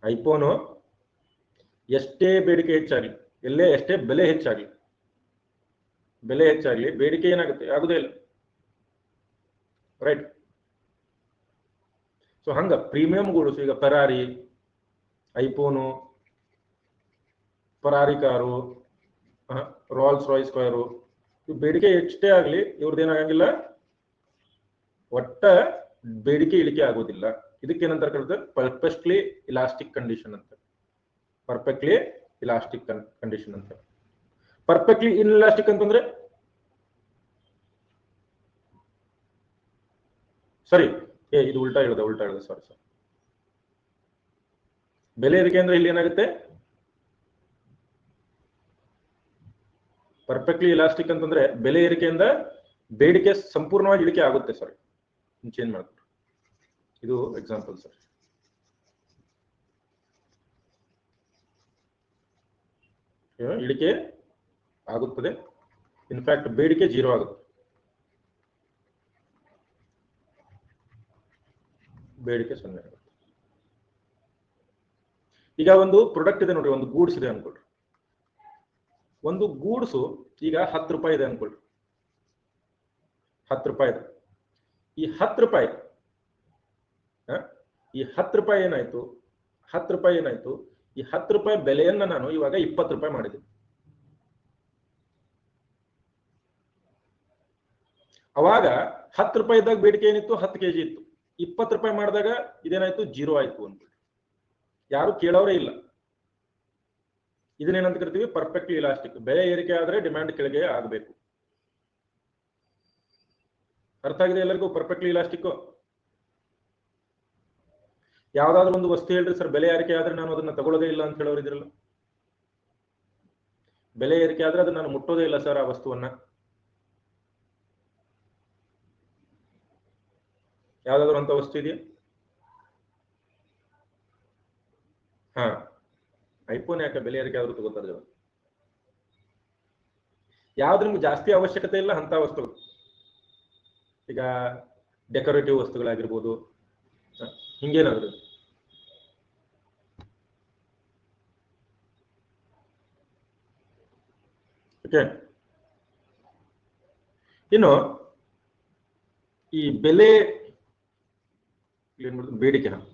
ಐಫೋನು ಎಷ್ಟೇ ಬೇಡಿಕೆ ಹೆಚ್ಚಾಗ್ಲಿ, ಎಷ್ಟೇ ಬೆಲೆ ಹೆಚ್ಚಾಗ್ಲಿ ಬೇಡಿಕೆ ಏನಾಗುತ್ತೆ? ಆಗುದೇ ಇಲ್ಲ. ರೈಟ್. ಸೊ ಹಂಗ ಪ್ರೀಮಿಯಂ ಗೂಡ್ಸ್, ಈಗ Ferrari, iPhone, Ferrari car, Rolls Royce car, ಇವು ಬೇಡಿಕೆ ಎಷ್ಟೇ ಆಗ್ಲಿ ಇವ್ರದ್ದೇನಾಗಂಗಿಲ್ಲ, ಒಟ್ಟ ಬೇಡಿಕೆ ಇಳಿಕೆ ಆಗೋದಿಲ್ಲ. ಇದಕ್ಕೇನಂತ ಕರೀತಾರೆ? ಪರ್ಫೆಕ್ಟ್ಲಿ ಇಲಾಸ್ಟಿಕ್ ಕಂಡೀಷನ್ ಅಂತ. ಪರ್ಫೆಕ್ಟ್ಲಿ ಇಲಾಸ್ಟಿಕ್ ಕಂಡೀಷನ್ ಅಂತ. ಪರ್ಫೆಕ್ಟ್ಲಿ ಇನ್ಇಲಾಸ್ಟಿಕ್ ಅಂತಂದ್ರೆ ಸರಿ, ಇದು ಉಲ್ಟಾ ಹೇಳಿದೆ ಸಾರಿ. ಬೆಲೆ ಏರಿಕೆ ಅಂದ್ರೆ ಇಲ್ಲಿ ಏನಾಗುತ್ತೆ? ಪರ್ಫೆಕ್ಟ್ಲಿ ಇಲಾಸ್ಟಿಕ್ ಅಂತಂದ್ರೆ ಬೆಲೆ ಏರಿಕೆಯಿಂದ ಬೇಡಿಕೆ ಸಂಪೂರ್ಣವಾಗಿ ಇಳಿಕೆ ಆಗುತ್ತೆ. ಸಾರಿ, ಚೇಂಜ್ ಮಾಡ್ತಾರೆ. ಇದು ಎಕ್ಸಾಂಪಲ್ ಸರ್. ಇಳಿಕೆ ಆಗುತ್ತದೆ, ಇನ್ಫ್ಯಾಕ್ಟ್ ಬೇಡಿಕೆ 0 ಆಗುತ್ತೆ. ಬೇಡಿಕೆ 0 ಆಗುತ್ತೆ. ಈಗ ಒಂದು ಪ್ರಾಡಕ್ಟ್ ಇದೆ ನೋಡ್ರಿ, ಒಂದು ಗೂಡ್ಸ್ ಇದೆ ಅನ್ಕೊಳ್ರಿ. ಒಂದು ಗೂಡ್ಸು ಈಗ 10 ರೂಪಾಯಿ ಇದೆ ಅನ್ಕೊಳ್ರಿ. 10 ರೂಪಾಯಿ ಇದೆ. ಈ 10 ರೂಪಾಯಿ ಏನಾಯ್ತು? 10 ರೂಪಾಯಿ ಏನಾಯ್ತು? ಈ 10 ರೂಪಾಯಿ ಬೆಲೆಯನ್ನ ನಾನು ಇವಾಗ 20 ರೂಪಾಯಿ ಮಾಡಿದ್ದೀನಿ. ಅವಾಗ 10 ರೂಪಾಯಿ ಇದ್ದಾಗ ಬೇಡಿಕೆ ಏನಿತ್ತು? 10 kg ಇತ್ತು. 20 ರೂಪಾಯಿ ಮಾಡಿದಾಗ ಇದೇನಾಯ್ತು? 0 ಆಯ್ತು ಅನ್ಕೊಳ್ಳಿ. ಯಾರು ಕೇಳೋರೇ ಇಲ್ಲ. ಇದನ್ನೇನಂತ ಕರಿತೀವಿ? Perfectly elastic. ಬೆಲೆ ಏರಿಕೆ ಆದ್ರೆ ಡಿಮ್ಯಾಂಡ್ ಕೆಳಗೆ ಆಗಬೇಕು. ಅರ್ಥ ಆಗಿದೆ ಎಲ್ಲರಿಗೂ? Perfectly elastic. ಯಾವ್ದಾದ್ರು ಒಂದು ವಸ್ತು ಹೇಳ್ರಿ ಸರ್, ಬೆಲೆ ಏರಿಕೆ ಆದ್ರೆ ನಾನು ಅದನ್ನ ತಗೊಳ್ಳೋದೇ ಇಲ್ಲ ಅಂತ ಹೇಳೋರು ಇದ್ರಲ್ಲ. ಬೆಲೆ ಏರಿಕೆ ಆದ್ರೆ ಅದನ್ನ ನಾನು ಮುಟ್ಟೋದೇ ಇಲ್ಲ ಸರ್ ಆ ವಸ್ತುವನ್ನ. ಯಾವ್ದಾದ್ರು ಅಂತ ವಸ್ತು ಇದೆಯಾ? ಐಫೋನ್ ಯಾಕೆ ಬೆಲೆ ಏರಿಕೆ ಆದ್ರೂ ತಗೋತಾರೆ ಜನ. ಯಾವ್ದು ನಿಮ್ಗೆ ಜಾಸ್ತಿ ಅವಶ್ಯಕತೆ ಇಲ್ಲ ಅಂತ ವಸ್ತುಗಳು, ಈಗ ಡೆಕೋರೇಟಿವ್ ವಸ್ತುಗಳಾಗಿರ್ಬೋದು, ಹಿಂಗೇನಾದ್ರು. ಓಕೆ. ಇನ್ನು ಈ ಬೆಲೆ ಏನ್ ಮಾಡ್ತಾರೆ?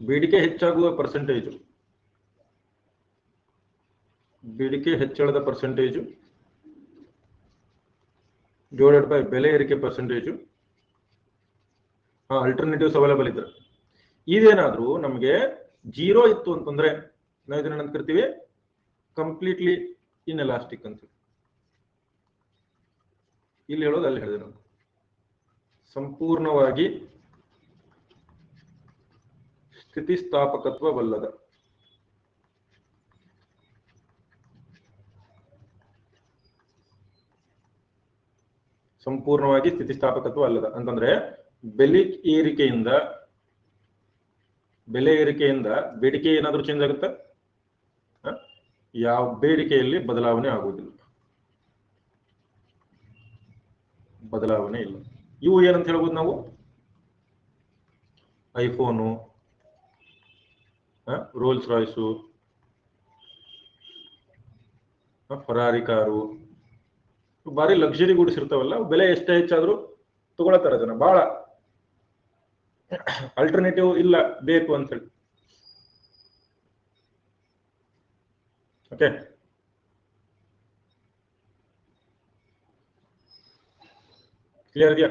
ಬೇಡಿಕೆ ಹೆಚ್ಚಾಗುವ ಪರ್ಸೆಂಟೇಜು, ಬೇಡಿಕೆ ಹೆಚ್ಚಳದ ಪರ್ಸೆಂಟೇಜು ಡಿವೈಡೆಡ್ ಬೈ ಬೆಲೆ ಏರಿಕೆ ಪರ್ಸೆಂಟೇಜು. ಅಲ್ಟರ್ನೇಟಿವ್ಸ್ ಅವೈಲೇಬಲ್ ಇದ್ರೆ. ಇದೇನಾದ್ರೂ ನಮಗೆ 0 ಇತ್ತು ಅಂತಂದ್ರೆ ನಾವು ಇದನ್ನ ಏನಂತ ಕರಿತೀವಿ? ಕಂಪ್ಲೀಟ್ಲಿ ಇನ್ಎಲಾಸ್ಟಿಕ್ ಅಂತ. ಇಲ್ಲಿ ಹೇಳೋದು ಅಲ್ಲಿ ಹೇಳಿದೆ ನಾವು, ಸಂಪೂರ್ಣವಾಗಿ ಸ್ಥಿತಿಸ್ಥಾಪಕತ್ವವಲ್ಲದ. ಸಂಪೂರ್ಣವಾಗಿ ಸ್ಥಿತಿಸ್ಥಾಪಕತ್ವ ಅಲ್ಲದ ಅಂತಂದ್ರೆ ಬೆಲೆ ಏರಿಕೆಯಿಂದ ಬೇಡಿಕೆ ಏನಾದ್ರೂ ಚೇಂಜ್ ಆಗುತ್ತಾ? ಯಾವ ಬೇಡಿಕೆಯಲ್ಲಿ ಬದಲಾವಣೆ ಆಗುವುದಿಲ್ಲ, ಬದಲಾವಣೆ ಇಲ್ಲ. ಇವು ಏನಂತ ಹೇಳ್ಬೋದು ನಾವು? IPhone, rolls Royce, Ferrari car, ಬಾರಿ ಲಕ್ಸುರಿ ಗೂಡ್ಸ್ ಇರ್ತಾವಲ್ಲ, ಬೆಲೆ ಎಷ್ಟೇ ಹೆಚ್ಚಾದ್ರೂ ತಗೊಳತಾರ ಜನ. ಬಹಳ ಅಲ್ಟರ್ನೇಟಿವ್ ಇಲ್ಲ, ಬೇಕು ಅಂತ ಹೇಳಿ. ಓಕೆ, ಕ್ಲಿಯರ್ ಇದೆಯಾ?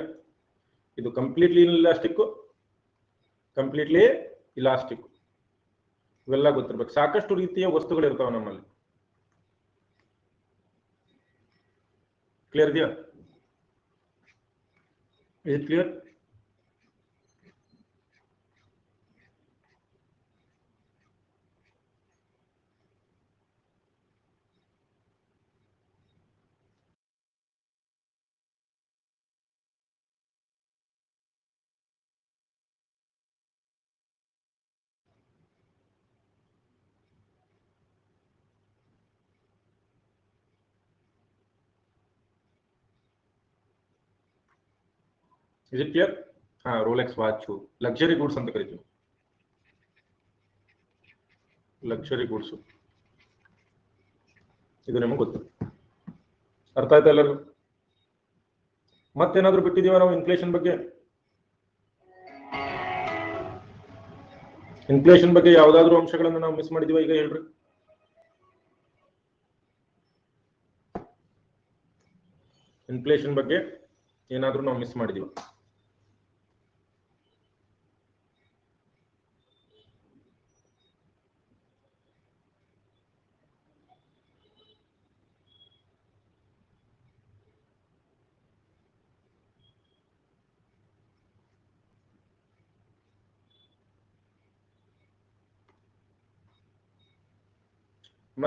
ಇದು ಕಂಪ್ಲೀಟ್ಲಿ ಇಲಾಸ್ಟಿಕ್, ಇವೆಲ್ಲ ಗೊತ್ತಿರ್ಬೇಕು. ಸಾಕಷ್ಟು ರೀತಿಯ ವಸ್ತುಗಳು ಇರ್ತಾವ ನಮ್ಮಲ್ಲಿ. ಕ್ಲಿಯರ್ ಇದೆಯಾ? Is clear? Is it clear? Rolex watch luxury goods ಅಂತ ಕರಿತೀವಿ. ಲಕ್ಸುರಿ ಗೂಡ್ಸ್ ಇದು ನಿಮಗೆ ಗೊತ್ತು. ಅರ್ಥ ಆಯ್ತಾ ಎಲ್ಲರಿಗೂ? ಮತ್ತೇನಾದ್ರೂ ಬಿಟ್ಟಿದೀವ ನಾವು ಇನ್ಫ್ಲೇಷನ್ ಬಗ್ಗೆ? ಇನ್ಫ್ಲೇಷನ್ ಬಗ್ಗೆ ಯಾವ್ದಾದ್ರು ಅಂಶಗಳನ್ನು ನಾವು ಮಿಸ್ ಮಾಡಿದೀವ? ಈಗ ಹೇಳ್ರಿ. ಇನ್ಫ್ಲೇಷನ್ ಬಗ್ಗೆ ಏನಾದ್ರೂ ನಾವು ಮಿಸ್ ಮಾಡಿದೀವ?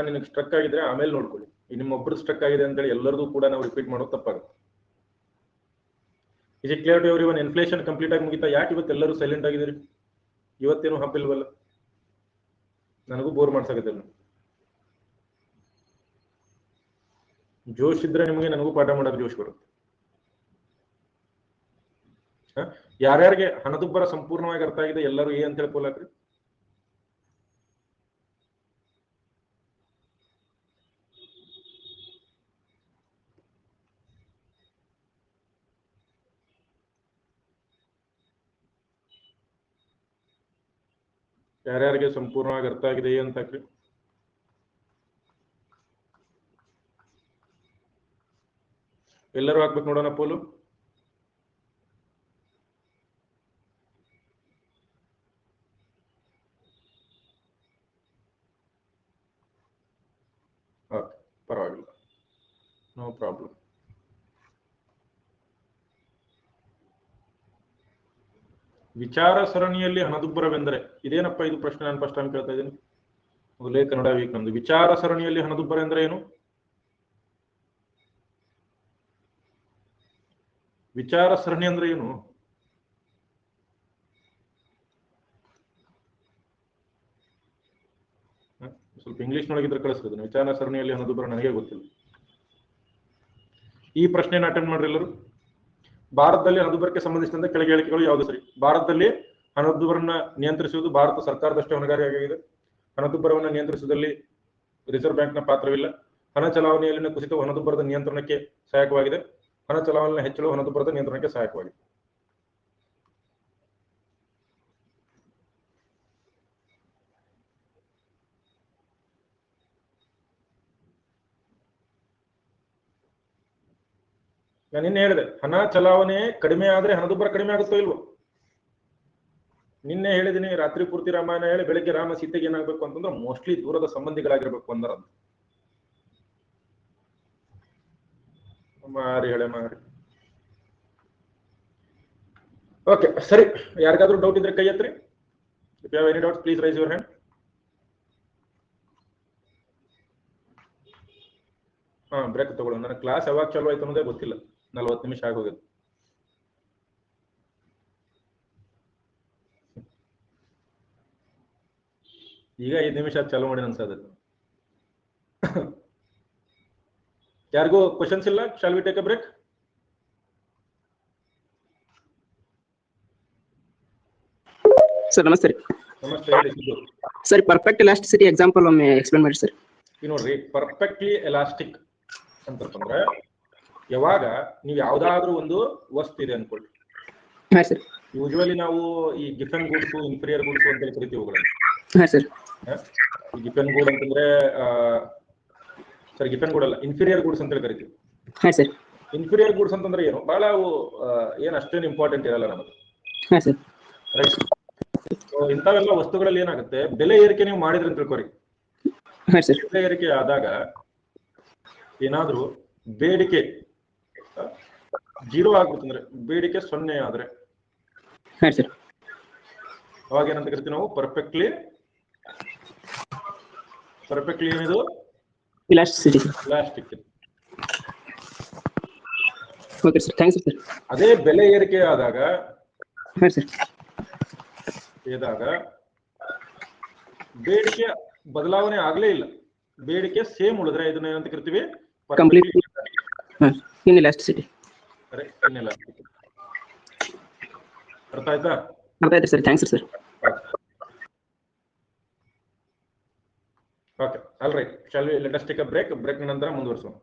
ನಿನಗೆ ಸ್ಟ್ರಕ್ ಆಗಿದ್ರೆ ಆಮೇಲೆ ನೋಡ್ಕೊಳ್ಳಿ. ನಿಮ್ಮೊಬ್ರು ಸ್ಟ್ರಕ್ ಆಗಿದೆ ಅಂತೇಳಿ ಎಲ್ಲರಿಗೂ ಕೂಡ ನಾವು ರಿಪೀಟ್ ಮಾಡೋದು ತಪ್ಪಾಗುತ್ತೆ. Is it clear to everyone? Inflation complete ಆಗಿ ಮುಗಿತಾ? ಯಾಕೆ ಇವತ್ತು ಎಲ್ಲರೂ ಸೈಲೆಂಟ್ ಆಗಿದ್ದೀರಿ? ಇವತ್ತೇನು ಹಬ್ಬಿಲ್ವಲ್ಲ? ನನಗೂ ಬೋರ್ ಮಾಡ್ಸಕತ್ತಿಲ್ಲ. ಜೋಶ್ ಇದ್ರೆ ನಿಮಗೆ ನನಗೂ ಪಾಠ ಮಾಡೋಕೆ ಜೋಶ್ ಬರುತ್ತೆ. ಯಾರ್ಯಾರಿಗೆ ಹಣದುಬ್ಬರ ಸಂಪೂರ್ಣವಾಗಿ ಅರ್ಥ ಆಗಿದೆ ಎಲ್ಲರೂ ಏ ಅಂತ ಹೇಳ್ಕೊಳಕ್ರಿ? ಯಾರ್ಯಾರಿಗೆ ಸಂಪೂರ್ಣವಾಗಿ ಅರ್ಥ ಆಗಿದೆ ಅಂತ ಹಾಕ್ರಿ. ಎಲ್ಲರೂ ಹಾಕ್ಬೇಕು ನೋಡೋಣ ಪೋಲು. ಪರವಾಗಿಲ್ಲ, ನೋ ಪ್ರಾಬ್ಲಮ್. ವಿಚಾರ ಸರಣಿಯಲ್ಲಿ ಹಣದುಬ್ಬರವೆಂದರೆ ಇದೇನಪ್ಪ? ಇದು ಪ್ರಶ್ನೆ ನಾನು ಫಸ್ಟ್ ಟೈಮ್ ಕೇಳ್ತಾ ಇದ್ದೀನಿ. ಮೊದಲೇ ಕನ್ನಡ ವೀಕ್ ನಮ್ದು. ವಿಚಾರ ಸರಣಿಯಲ್ಲಿ ಹಣದುಬ್ಬರ ಎಂದರೆ ಏನು? ವಿಚಾರ ಸರಣಿ ಅಂದ್ರೆ ಏನು? ಸ್ವಲ್ಪ ಇಂಗ್ಲಿಷ್ ನೊಳಗಿದ್ರೆ ಕಳಿಸ್ಬೋದು. ವಿಚಾರ ಸರಣಿಯಲ್ಲಿ ಹಣದುಬ್ಬರ ನನಗೆ ಗೊತ್ತಿಲ್ಲ. ಈ ಪ್ರಶ್ನೆಯನ್ನು ಅಟೆಂಡ್ ಮಾಡ್ರಿ ಎಲ್ಲರೂ. ಭಾರತದಲ್ಲಿ ಹಣದುಬ್ಬರಕ್ಕೆ ಸಂಬಂಧಿಸಿದಂತೆ ಕೆಳಗೆ ಹೇಳಿಕೆಗಳು ಯಾವುದು ಸರಿ? ಭಾರತದಲ್ಲಿ ಹಣದುಬ್ಬರನ್ನ ನಿಯಂತ್ರಿಸುವುದು ಭಾರತ ಸರ್ಕಾರದಷ್ಟೇ ಹೊಣೆಗಾರಿಕೆಯಾಗಿದೆ. ಹಣದುಬ್ಬರವನ್ನು ನಿಯಂತ್ರಿಸುವುದರಲ್ಲಿ ರಿಸರ್ವ್ ಬ್ಯಾಂಕ್ನ ಪಾತ್ರವಿಲ್ಲ. ಹಣ ಚಲಾವಣೆಯಲ್ಲಿನ ಕುಸಿತವು ಹಣದುಬ್ಬರದ ನಿಯಂತ್ರಣಕ್ಕೆ ಸಹಾಯಕವಾಗಿದೆ. ಹಣ ಚಲಾವಣೆಯ ಹೆಚ್ಚಳವು ಹಣದುಬ್ಬರದ ನಿಯಂತ್ರಣಕ್ಕೆ ಸಹಾಯಕವಾಗಿದೆ. ನಾನು ನಿನ್ನೆ ಹೇಳಿದೆ, ಹಣ ಚಲಾವಣೆ ಕಡಿಮೆ ಆದ್ರೆ ಹಣದುಬ್ಬರ ಕಡಿಮೆ ಆಗುತ್ತೋ ಇಲ್ವೋ? ನಿನ್ನೆ ಹೇಳಿದೀನಿ, ರಾತ್ರಿ ಪೂರ್ತಿ ರಾಮಾಯಣ ಹೇಳಿ ಬೆಳಿಗ್ಗೆ ರಾಮ ಸೀತೆಗೆ ಏನಾಗಬೇಕು ಅಂತಂದ್ರೆ ಮೋಸ್ಟ್ಲಿ ದೂರದ ಸಂಬಂಧಿಗಳಾಗಿರ್ಬೇಕು ಅಂದರ. ಮಾರಿ ಹೇಳೆ ಮಾರಿ. ಓಕೆ ಸರಿ, ಯಾರಿಗಾದ್ರೂ ಡೌಟ್ ಇದ್ರೆ ಕೈ ಎತ್ರಿ. If you have any doubts please raise your hand. Break ತಗೊಳ್ಳೋಣ. ನನ್ನ ಕ್ಲಾಸ್ ಯಾವಾಗ ಚಾಲು ಆಯ್ತು ಅನ್ನೋದೇ ಗೊತ್ತಿಲ್ಲ. 40 ನಿಮಿಷ ಆಗೋಗಿದೆ. ಈಗ 5 ನಿಮಿಷ ಚಾಲು ಮಾಡಿ ಅನ್ಸದ. ಯಾರಿಗೂ ಕ್ವಶನ್ಸ್ ಇಲ್ಲ? Shall we take a break? Sir ನಮಸ್ತೆ ರೀ. ನಮಸ್ತೆ, ಹೇಳಿ Siddu. Sir perfect elasticity example ಒಮ್ಮೆ ಎಕ್ಸ್ಪ್ಲೇನ್ ಮಾಡಿ ಸರ್. ಈಗ ನೋಡ್ರಿ, ಪರ್ಫೆಕ್ಟ್ಲಿ ಎಲಾಸ್ಟಿಕ್ ಅಂತಂದ್ರೆ ಯಾವಾಗ ನೀವು ಯಾವ್ದಾದ್ರೂ ಒಂದು ವಸ್ತು ಇದೆ ಅನ್ಕೊಳ್ಳಿ. ಹಾಂ ಸರ್. ಯೂಶುವಲಿ ನಾವು ಈ ಗಿಫನ್ ಗೂಡ್ಸು, ಇನ್ಫೀರಿಯರ್ ಗೂಡ್ಸು ಅಂತ ಕರಿತೀವಿ ಅವುಗಳನ್ನು. ಹಾಂ ಸರ್. ಈ ಗಿಫನ್ ಗೂಡ್ ಅಂತಂದ್ರೆ ಸರಿ, ಗಿಫನ್ ಗೂಡ್ ಅಲ್ಲ, ಇನ್ಫೀರಿಯರ್ ಗೂಡ್ಸ್ ಅಂತ ಕರಿತೀವಿ. ಹಾಂ ಸರ್. ಇನ್ಫೀರಿಯರ್ ಗೂಡ್ಸ್ ಅಂತಂದ್ರೆ ಏನು, ಬಹಳ ಅವು ಏನ್ ಅಷ್ಟೇನು ಇಂಪಾರ್ಟೆಂಟ್ ಇರಲ್ಲ ನಮಗೆ. ಹಾಂ ಸರ್. ರೈಟ್. ಇಂಥವೆಲ್ಲ ವಸ್ತುಗಳಲ್ಲಿ ಏನಾಗುತ್ತೆ, ಬೆಲೆ ಏರಿಕೆ ನೀವು ಮಾಡಿದ್ರೆ ಅಂತ ತಿಳ್ಕೊರಿ. ಹಾಂ ಸರ್. ಬೆಲೆ ಏರಿಕೆ ಆದಾಗ ಏನಾದ್ರೂ ಬೇಡಿಕೆ 0 ಆಗ್ಬಿಡ್ತಂದ್ರೆ, ಬೇಡಿಕೆ 0 ಆದ್ರೆ ಹಾಂ ಸರ್, ಅವಾಗ ಏನಂತ ಕರಿತೀವಿ ನಾವು? ಪರ್ಫೆಕ್ಟ್ಲಿ ಏನಿದು? Elasticity. Elastic. Okay sir, thanks sir. ಅದೇ ಬೆಲೆ ಏರಿಕೆ ಆದಾಗ ಹಾಂ ಸರ್, ಬೇಡಿಕೆ ಬದಲಾವಣೆ ಆಗ್ಲೇ ಇಲ್ಲ, ಬೇಡಿಕೆ ಸೇಮ್ ಉಳಿದ್ರೆ ಇದನ್ನ ಏನಂತ ಕರಿತೀವಿ? Complete inelasticity. ಇನ್ಎಲಾಸ್ಟಿಕ್. ಅರ್ಥ ಆಯ್ತಾ? ಅರ್ಥ ಆಯ್ತು sir, thanks sir. Okay, all right. Shall we let us take a break? Break ನಂತರ ಮುಂದುವರಿಸೋಣ.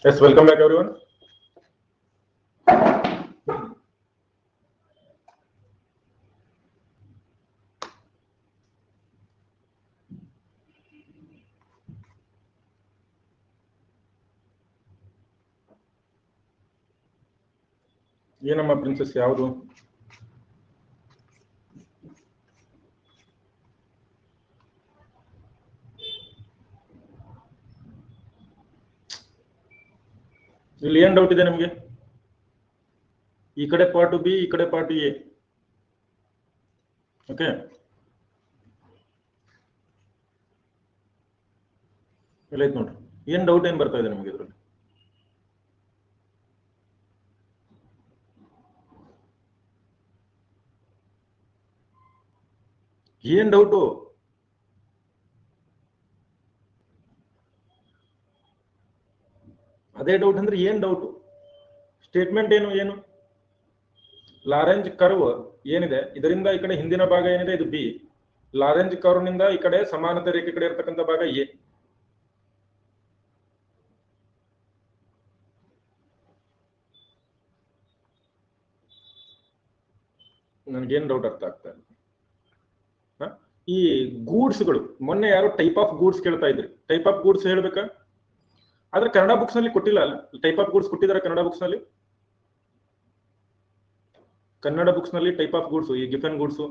Yes, welcome back everyone. ಏನಮ್ಮ ಪ್ರಿನ್ಸೆಸ್ ಯಾವುದು? ಇಲ್ಲಿ ಏನ್ ಡೌಟ್ ಇದೆ ನಿಮಗೆ? ಈ ಕಡೆ ಪಾರ್ಟ್ ಬಿ, ಈ ಕಡೆ ಪಾರ್ಟ್ ಎ. ಓಕೆ, ಇಲ್ಲ ನೋಡ್ರಿ, ಏನ್ ಡೌಟ್ ಏನ್ ಬರ್ತಾ ಇದೆ ನಿಮಗೆ ಇದ್ರಲ್ಲಿ? ಏನ್ ಡೌಟು? ಅದೇ ಡೌಟ್ ಅಂದ್ರೆ ಏನ್ ಡೌಟು? ಸ್ಟೇಟ್ಮೆಂಟ್ ಏನು? ಲಾರೆಂಜ್ ಕರ್ವ್ ಏನಿದೆ, ಇದರಿಂದ ಈ ಕಡೆ ಹಿಂದಿನ ಭಾಗ ಏನಿದೆ ಇದು ಬಿ, ಲಾರೆಂಜ್ ಕರ್ವ್ ನಿಂದ ಈ ಕಡೆ ಸಮಾನತೆ ರೇಖೆ ಕಡೆ ಇರ್ತಕ್ಕಂಥ ಭಾಗ ಎ. ನನ್ಗೇನ್ ಡೌಟ್ ಅರ್ಥ ಆಗ್ತಾ ಇಲ್ಲ. ಈ ಗೂಡ್ಸ್ಗಳು, ಮೊನ್ನೆ ಯಾರೋ ಟೈಪ್ ಆಫ್ ಗೂಡ್ಸ್ ಕೇಳ್ತಾ ಇದ್ರಿ. ಟೈಪ್ ಆಫ್ ಗೂಡ್ಸ್ ಹೇಳ್ಬೇಕಾ? ಆದ್ರೆ ಕನ್ನಡ ಬುಕ್ಸ್ ನಲ್ಲಿ ಕೊಟ್ಟಿಲ್ಲ ಅಲ್ಲ. ಟೈಪ್ ಆಫ್ ಗೂಡ್ಸ್ ಕೊಟ್ಟಿದ್ದಾರೆ ಕನ್ನಡ ಬುಕ್ಸ್ ನಲ್ಲಿ. ಕನ್ನಡ ಬುಕ್ಸ್ ನಲ್ಲಿ ಟೈಪ್ ಆಫ್ ಗೂಡ್ಸ್, ಈ ಗಿಫನ್ ಗೂಡ್ಸ್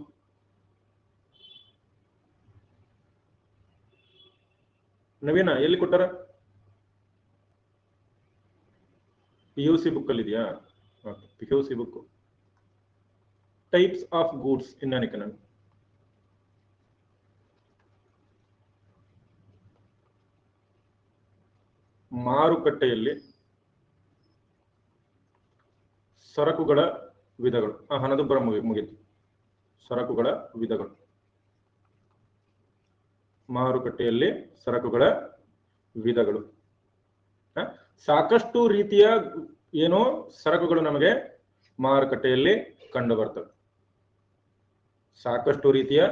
ನವೀನ ಎಲ್ಲಿ ಕೊಟ್ಟಾರ? PUC ಬುಕ್ ಅಲ್ಲಿ ಇದೆಯಾ? PUC book types of goods in an economy. ಮಾರುಕಟ್ಟೆಯಲ್ಲಿ ಸರಕುಗಳ ವಿಧಗಳು. ಹಣದುಬ್ಬರ ಮುಗಿತು. ಸರಕುಗಳ ವಿಧಗಳು. ಮಾರುಕಟ್ಟೆಯಲ್ಲಿ ಸರಕುಗಳ ವಿಧಗಳು. ಸಾಕಷ್ಟು ರೀತಿಯ ಏನೋ ಸರಕುಗಳು ನಮಗೆ ಮಾರುಕಟ್ಟೆಯಲ್ಲಿ ಕಂಡು ಬರ್ತವೆ. ಸಾಕಷ್ಟು ರೀತಿಯ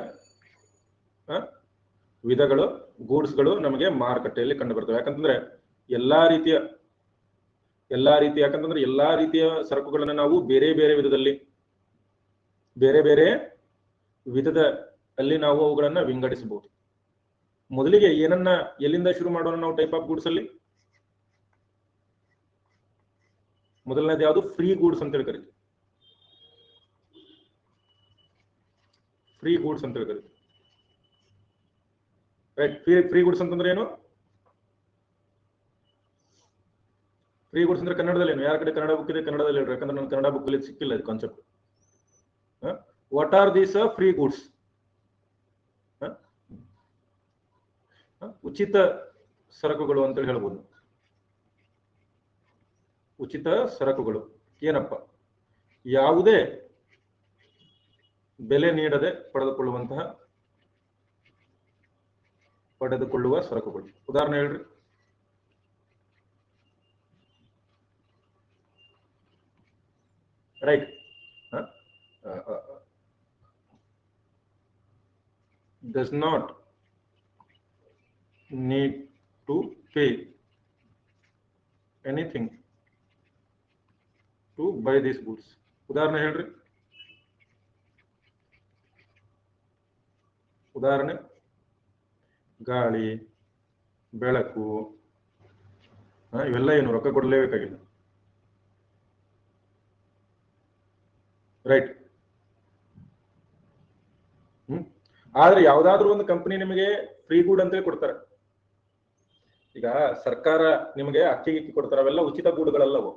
ವಿಧಗಳು, ಗೂಡ್ಸ್ಗಳು ನಮಗೆ ಮಾರುಕಟ್ಟೆಯಲ್ಲಿ ಕಂಡು ಬರ್ತವೆ. ಯಾಕಂತಂದ್ರೆ ಎಲ್ಲಾ ರೀತಿಯ ಯಾಕಂತಂದ್ರೆ ಎಲ್ಲಾ ರೀತಿಯ ಸರಕುಗಳನ್ನ ನಾವು ಬೇರೆ ಬೇರೆ ವಿಧದಲ್ಲಿ, ಬೇರೆ ಬೇರೆ ವಿಧದ ಅಲ್ಲಿ ನಾವು ಅವುಗಳನ್ನ ವಿಂಗಡಿಸಬಹುದು. ಮೊದಲಿಗೆ ಏನನ್ನ ಎಲ್ಲಿಂದ ಶುರು ಮಾಡೋಣ ನಾವು? ಟೈಪ್ ಆಫ್ ಗೂಡ್ಸ್ ಅಲ್ಲಿ ಮೊದಲನೇದು ಯಾವುದು? ಫ್ರೀ ಗೂಡ್ಸ್ ಅಂತ ಹೇಳಿ ಕರಿತೀವಿ. ಫ್ರೀ ಗೂಡ್ಸ್ ಅಂತ ಹೇಳಿ ಕರಿತೀವಿ. ರೈಟ್. ಫ್ರೀ ಗೂಡ್ಸ್ ಅಂತಂದ್ರೆ ಏನು? ಫ್ರೀ ಗೂಡ್ಸ್ ಅಂದ್ರೆ ಕನ್ನಡದಲ್ಲಿ ಏನು? ಯಾರ ಕಡೆ ಕನ್ನಡ ಬುಕ್ ಇದೆ ಕನ್ನಡದಲ್ಲಿ ಹೇಳ್ರಿ, ಯಾಕಂದ್ರೆ ನನ್ನ ಕನ್ನಡ ಬುಕ್ ಅಲ್ಲಿ ಸಿಕ್ಕಿಲ್ಲ ಇದು concept. What are these free goods? ಉಚಿತ ಸರಕುಗಳು ಅಂತೇಳಿ ಹೇಳ್ಬೋದು. ಉಚಿತ ಸರಕುಗಳು ಏನಪ್ಪ? ಯಾವುದೇ ಬೆಲೆ ನೀಡದೆ ಪಡೆದುಕೊಳ್ಳುವ ಸರಕುಗಳು. ಉದಾಹರಣೆ ಹೇಳ್ರಿ. Right. does not need to pay anything to buy these goods. ಉದಾಹರಣೆ ಹೇಳ್ರಿ. ಉದಾಹರಣೆ: ಗಾಳಿ, ಬೆಳಕು, ಇವೆಲ್ಲ ಏನು ರೊಕ್ಕ ಕೊಡಲೇಬೇಕಾಗಿಲ್ಲ. ರೈಟ್. ಆದ್ರೆ ಯಾವ್ದಾದ್ರು ಒಂದು ಕಂಪನಿ ನಿಮಗೆ ಫ್ರೀ ಗೂಡ್ ಅಂತೇಳಿ ಕೊಡ್ತಾರೆ. ಈಗ ಸರ್ಕಾರ ನಿಮಗೆ ಅಕ್ಕಿ ಕೊಡ್ತಾರೆ, ಅವೆಲ್ಲ ಉಚಿತ ಗೂಡ್ಗಳಲ್ಲವು,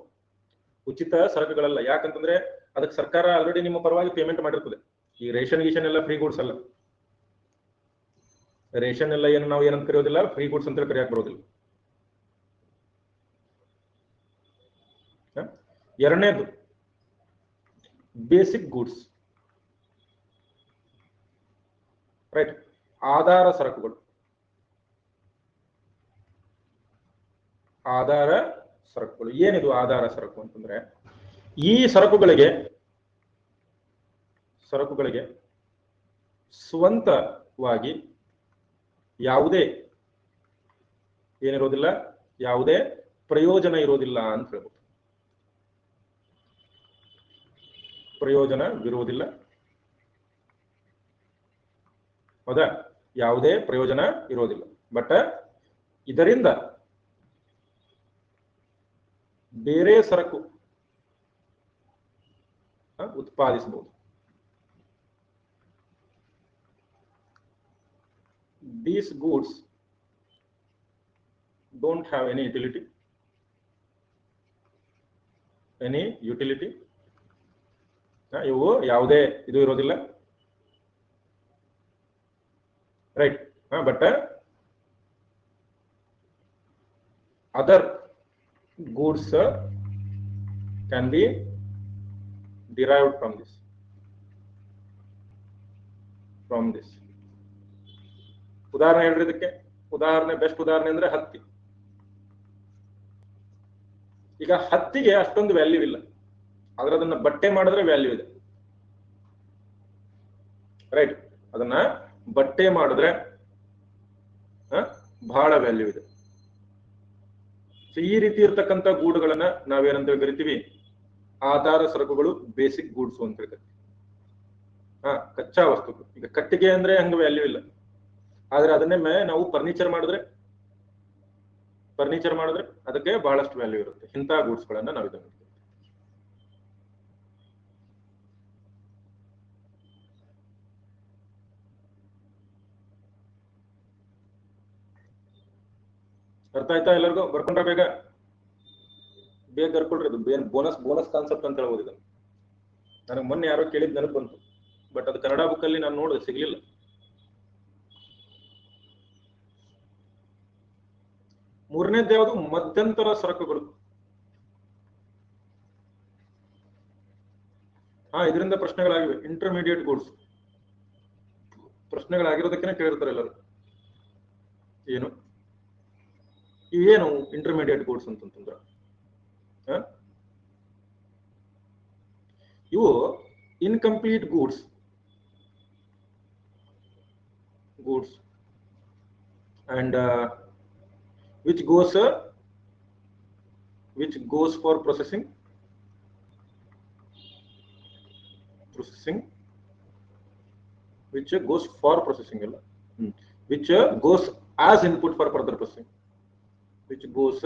ಉಚಿತ ಸರಕುಗಳಲ್ಲ. ಯಾಕಂತಂದ್ರೆ ಅದಕ್ಕೆ ಸರ್ಕಾರ ಆಲ್ರೆಡಿ ನಿಮ್ಮ ಪರವಾಗಿ ಪೇಮೆಂಟ್ ಮಾಡಿರ್ತದೆ. ಈ ರೇಷನ್ ಎಲ್ಲ ಫ್ರೀ ಗೂಡ್ಸ್ ಅಲ್ಲ. ರೇಷನ್ ಎಲ್ಲ ಏನು ನಾವು ಏನಂತ ಕರೆಯೋದಿಲ್ಲ, ಫ್ರೀ ಗೂಡ್ಸ್ ಅಂತ ಕರೆಯಕ್ ಬರೋದಿಲ್ಲ. ಎರಡನೇದು ಬೇಸಿಕ್ ಗೂಡ್ಸ್. ರೈಟ್. ಆಧಾರ ಸರಕುಗಳು. ಆಧಾರ ಸರಕುಗಳು ಏನಿದು? ಆಧಾರ ಸರಕು ಅಂತಂದ್ರೆ ಈ ಸರಕುಗಳಿಗೆ ಸ್ವಂತವಾಗಿ ಯಾವುದೇ ಏನಿರೋದಿಲ್ಲ, ಯಾವುದೇ ಪ್ರಯೋಜನ ಇರೋದಿಲ್ಲ ಅಂತ ಹೇಳ್ಬೋದು. ಪ್ರಯೋಜನವಿರುವುದಿಲ್ಲ, ಹೌದಾ? ಯಾವುದೇ ಪ್ರಯೋಜನ ಇರೋದಿಲ್ಲ. ಬಟ್ ಇದರಿಂದ ಬೇರೆ ಸರಕು ಉತ್ಪಾದಿಸಬಹುದು. These goods don't have any utility. ಇವು ಯಾವುದೇ ಇದು ಇರೋದಿಲ್ಲ, right? But other goods can be derived from this. ಉದಾಹರಣೆ ಹೇಳ್ರಿ ಇದಕ್ಕೆ. ಬೆಸ್ಟ್ ಉದಾಹರಣೆ ಅಂದ್ರೆ ಹತ್ತಿ. ಈಗ ಹತ್ತಿಗೆ ಅಷ್ಟೊಂದು ವ್ಯಾಲ್ಯೂ ಇಲ್ಲ, ಆದ್ರೆ ಅದನ್ನ ಬಟ್ಟೆ ಮಾಡಿದ್ರೆ ವ್ಯಾಲ್ಯೂ ಇದೆ, ರೈಟ್? ಅದನ್ನ ಬಟ್ಟೆ ಮಾಡಿದ್ರೆ ಬಹಳ ವ್ಯಾಲ್ಯೂ ಇದೆ. ಸೊ ಈ ರೀತಿ ಇರ್ತಕ್ಕಂಥ ಗೂಡುಗಳನ್ನ ನಾವೇನಂತ ಕರಿತೀವಿ? ಆಧಾರ ಸರಕುಗಳು, ಬೇಸಿಕ್ ಗೂಡ್ಸ್ ಅಂತ ಹೇಳ್ತೀವಿ. ಕಚ್ಚಾ ವಸ್ತುಗಳು. ಈಗ ಕಟ್ಟಿಗೆ ಅಂದ್ರೆ ಹಂಗ ವ್ಯಾಲ್ಯೂ ಇಲ್ಲ, ಆದ್ರೆ ಅದನ್ನೇ ನಾವು ಫರ್ನಿಚರ್ ಮಾಡಿದ್ರೆ ಅದಕ್ಕೆ ಬಹಳಷ್ಟು ವ್ಯಾಲ್ಯೂ ಇರುತ್ತೆ. ಇಂಥ ಗೂಡ್ಸ್ ಗಳನ್ನ ನಾವು ಇದನ್ನ ಮಾಡ್ತೀವಿ. ಅರ್ಥ ಆಯ್ತಾ ಎಲ್ಲರಿಗೂ? ಬರ್ಕೊಂಡ್ರ ಬೇಗ ಬರ್ಕೊಳ್ರಿ. ಅದು ಬೋನಸ್ ಕಾನ್ಸೆಪ್ಟ್ ಅಂತ ಹೇಳ್ಬೋದು ಇದನ್ನು. ನನಗೆ ಮೊನ್ನೆ ಯಾರೋ ಕೇಳಿದ್ ನೆನಪು ಬಂತು, ಬಟ್ ಅದು ಕನ್ನಡ ಬುಕ್ ಅಲ್ಲಿ ನಾನು ನೋಡಿದೆ, ಸಿಗ್ಲಿಲ್ಲ. ಮೂರನೇದ್ದು ಯಾವುದು? ಮಧ್ಯಂತರ ಸರಕುಗಳು. ಇದರಿಂದ ಪ್ರಶ್ನೆಗಳಾಗಿವೆ. ಇಂಟರ್ಮೀಡಿಯೇಟ್ ಗೂಡ್ಸ್ ಪ್ರಶ್ನೆಗಳಾಗಿರೋದಕ್ಕೆ ಕೇಳಿರ್ತಾರೆ ಎಲ್ಲರೂ. ಏನು ಇಂಟರ್ಮೀಡಿಯೇಟ್ ಗೂಡ್ಸ್ ಅಂತಂದ್ರೆ ಇವು incomplete goods and which goes for processing, which goes for processing, which goes as input for further processing, which goes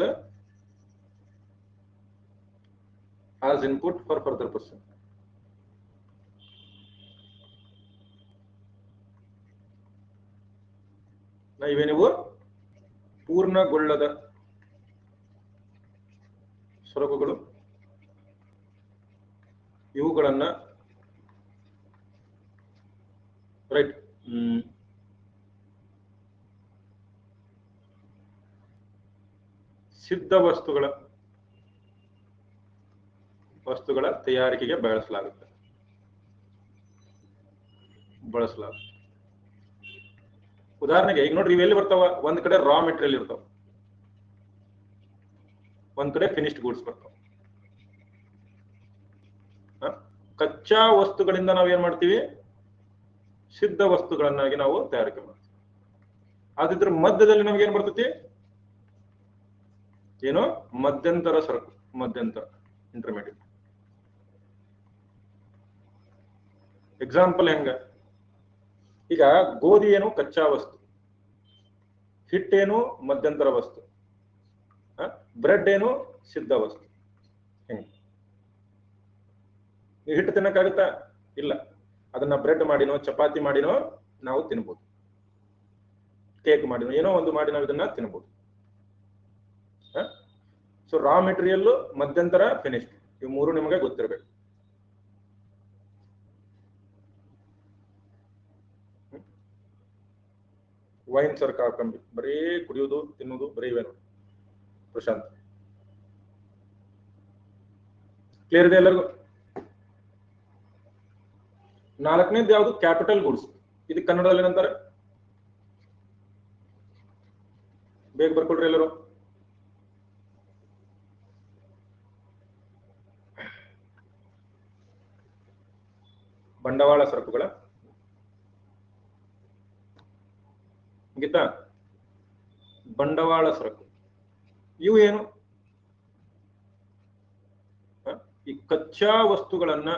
as input for further processing. ಇವೇನಿವು ಪೂರ್ಣಗೊಳ್ಳದ ಸರಕುಗಳು. ಇವುಗಳನ್ನ ರೈಟ್ ಸಿದ್ಧ ವಸ್ತುಗಳ ತಯಾರಿಕೆಗೆ ಬಳಸಲಾಗುತ್ತೆ. ಉದಾಹರಣೆಗೆ ಈಗ ನೋಡ್ರಿ, ಇವೆಲ್ಲಿ ಬರ್ತಾವ? ಒಂದ್ ಕಡೆ ರಾ ಮೆಟೀರಿಯಲ್ ಇರ್ತಾವ, ಒಂದ್ ಕಡೆ ಫಿನಿಶ್ಡ್ ಗೂಡ್ಸ್ ಬರ್ತಾವ. ಕಚ್ಚಾ ವಸ್ತುಗಳಿಂದ ನಾವ್ ಏನ್ ಮಾಡ್ತೀವಿ? ಸಿದ್ಧ ವಸ್ತುಗಳನ್ನಾಗಿ ನಾವು ತಯಾರಿಕೆ ಮಾಡ್ತೀವಿ. ಆದಿದ್ರ ಮಧ್ಯದಲ್ಲಿ ನಮ್ಗೆ ಏನ್ ಬರ್ತೈತಿ? ಏನು? ಮಧ್ಯಂತರ ಸರಕು, ಇಂಟರ್ಮೀಡಿಯೇಟ್. ಎಕ್ಸಾಂಪಲ್ ಹೆಂಗ? ಈಗ ಗೋಧಿ ಏನು? ಕಚ್ಚಾ ವಸ್ತು. ಹಿಟ್ಟೇನು? ಮಧ್ಯಂತರ ವಸ್ತು. ಬ್ರೆಡ್ ಏನು? ಸಿದ್ಧ ವಸ್ತು. ಹೆಂಗ? ನೀವು ಹಿಟ್ಟು ತಿನ್ನಕ್ಕಾಗುತ್ತಾ? ಇಲ್ಲ. ಅದನ್ನ ಬ್ರೆಡ್ ಮಾಡಿನೋ, ಚಪಾತಿ ಮಾಡಿನೋ ನಾವು ತಿನ್ಬೋದು, ಕೇಕ್ ಮಾಡಿನೋ, ಏನೋ ಒಂದು ಮಾಡಿ ನಾವು ಇದನ್ನ ತಿನ್ಬೋದು. ಸೊ ರಾ ಮೆಟೀರಿಯಲ್, ಮಧ್ಯಂತರ, ಫಿನಿಶ್ಡ್, ಇವು ಮೂರು ನಿಮಗೆ ಗೊತ್ತಿರಬೇಕು. ವೈನ್ ಸರ್ ಕಾಕಂಬಿ ಬರೀ ಕುಡಿಯೋದು ತಿನ್ನೋದು ಬರೀ ಇವೆ ನೋಡಿ ಪ್ರಶಾಂತ್. ಕ್ಲಿಯರ್ ಇದೆ ಎಲ್ಲರಿಗೂ? ನಾಲ್ಕನೇದು ಯಾವುದು? Capital goods. ಇದಕ್ಕೆ ಕನ್ನಡದಲ್ಲಿ ಏನಂತಾರೆ? ಬೇಗ ಬರ್ಕೊಳ್ರಿ ಎಲ್ಲರೂ. ಬಂಡವಾಳ ಸರಕುಗಳ ಗೀತಾ, ಬಂಡವಾಳ ಸರಕು ಇವು ಏನು? ಕಚ್ಚಾ ವಸ್ತುಗಳನ್ನ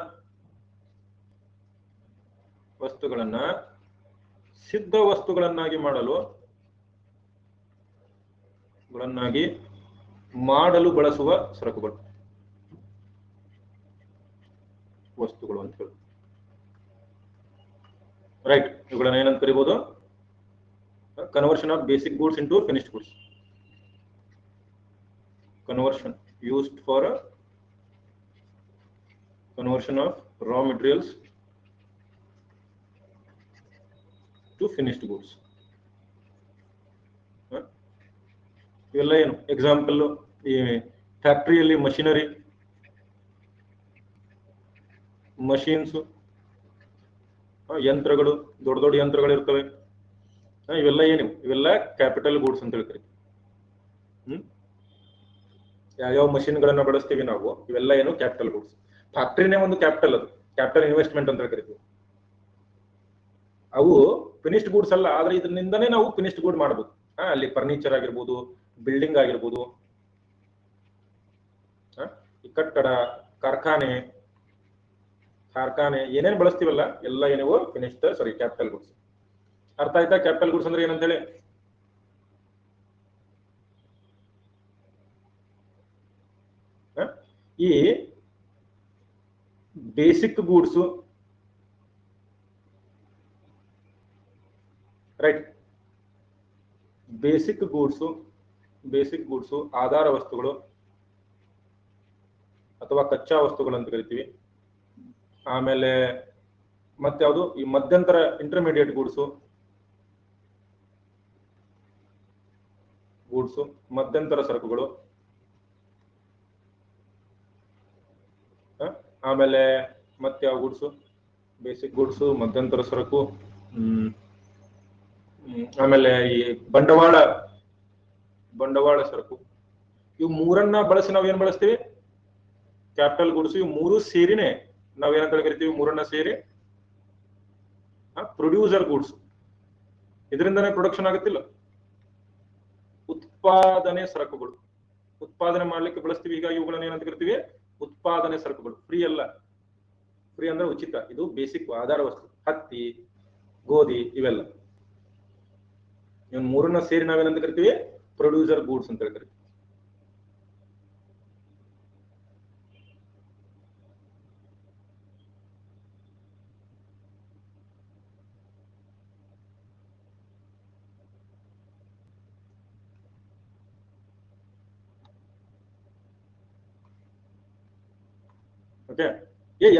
ಸಿದ್ಧ ವಸ್ತುಗಳನ್ನಾಗಿ ಮಾಡಲು ಬಳಸುವ ಸರಕುಗಳು, ವಸ್ತುಗಳು ಅಂತ ಹೇಳಿ. ರೈಟ್, ಇವುಗಳನ್ನ ಏನಂತ ಕರಿಬಹುದು? Conversion of basic goods into finished goods. Conversion used for conversion of raw materials to finished goods. ಇವೆಲ್ಲ ಏನು ಎಕ್ಸಾಂಪಲ್? ಈ ಫ್ಯಾಕ್ಟರಿಯಲ್ಲಿ ಮಷೀನ್ಸ್, ಯಂತ್ರಗಳು, ದೊಡ್ಡ ದೊಡ್ಡ ಯಂತ್ರಗಳು ಇರ್ತವೆ. ಇವೆಲ್ಲ ಏನು? ಇವೆಲ್ಲ ಕ್ಯಾಪಿಟಲ್ ಗೂಡ್ಸ್ ಅಂತ ಹೇಳ್ತೀವಿ. ಯಾವ್ಯಾವ ಮಷೀನ್ಗಳನ್ನ ಬಳಸ್ತೀವಿ ನಾವು, ಇವೆಲ್ಲ ಏನು? Capital goods. ಫ್ಯಾಕ್ಟರಿನೇ ಒಂದು ಕ್ಯಾಪಿಟಲ್, ಅದು ಕ್ಯಾಪಿಟಲ್ ಇನ್ವೆಸ್ಟ್ಮೆಂಟ್ ಅಂತ ಕರಿತೀವಿ. ಅವು ಫಿನಿಶ್ಡ್ ಗೂಡ್ಸ್ ಅಲ್ಲ, ಆದ್ರೆ ಇದರಿಂದನೇ ನಾವು ಫಿನಿಶ್ಡ್ ಗೂಡ್ ಮಾಡಬಹುದು. ಅಲ್ಲಿ ಫರ್ನಿಚರ್ ಆಗಿರ್ಬೋದು, ಬಿಲ್ಡಿಂಗ್ ಆಗಿರ್ಬೋದು, ಈ ಕಟ್ಟಡ, ಕಾರ್ಖಾನೆ ಏನೇನು ಬಳಸ್ತೀವಲ್ಲ ಎಲ್ಲ ಏನಿವು ಕ್ಯಾಪಿಟಲ್ ಗೂಡ್ಸ್. ಅರ್ಥ ಆಯ್ತಾ? ಕ್ಯಾಪಿಟಲ್ ಗೂಡ್ಸ್ ಅಂದ್ರೆ ಏನಂತೇಳಿ? ಈ basic goods, right, basic goods ಆಧಾರ ವಸ್ತುಗಳು ಅಥವಾ ಕಚ್ಚಾ ವಸ್ತುಗಳು ಅಂತ ಕರಿತೀವಿ. ಆಮೇಲೆ ಮತ್ಯಾವುದು? ಈ ಮಧ್ಯಂತರ ಇಂಟರ್ಮೀಡಿಯೇಟ್ ಗೂಡ್ಸ್, ಮಧ್ಯಂತರ ಸರಕುಗಳು. ಆಮೇಲೆ ಮತ್ಯಾವ ಗೂಡ್ಸು? ಬೇಸಿಕ್ ಗೂಡ್ಸು, ಮಧ್ಯಂತರ ಸರಕು, ಆಮೇಲೆ ಈ ಬಂಡವಾಳ ಸರಕು. ಇವು ಮೂರನ್ನ ಬಳಸಿ ನಾವೇನ್ ಬಳಸ್ತೀವಿ? Capital goods. ಇವು ಮೂರು ಸೇರಿನೇ ನಾವೇನಂತ ಕರಿತೀವಿ? ಮೂರನ್ನ ಸೇರಿ ಪ್ರೊಡ್ಯೂಸರ್ ಗೂಡ್ಸ್. ಇದರಿಂದನೇ ಪ್ರೊಡಕ್ಷನ್ ಆಗುತ್ತಿಲ್ಲ. ಉತ್ಪಾದನೆ ಸರಕುಗಳು, ಉತ್ಪಾದನೆ ಮಾಡ್ಲಿಕ್ಕೆ ಬಳಸ್ತೀವಿ. ಈಗ ಇವುಗಳನ್ನ ಏನಂತ ಕರಿತೀವಿ? ಉತ್ಪಾದನೆ ಸರಕುಗಳು. ಫ್ರೀ ಅಲ್ಲ, ಫ್ರೀ ಅಂದ್ರೆ ಉಚಿತ. ಇದು ಬೇಸಿಕ್ ಆಧಾರ ವಸ್ತು. ಹತ್ತಿ, ಗೋಧಿ ಇವೆಲ್ಲ ಇವನ್ ಮೂರನ್ನ ಸೇರಿ ನಾವೇನಂತ ಕರಿತೀವಿ? ಪ್ರೊಡ್ಯೂಸರ್ ಗೂಡ್ಸ್ ಅಂತ ಕರಿತೀವಿ. ಓಕೆ,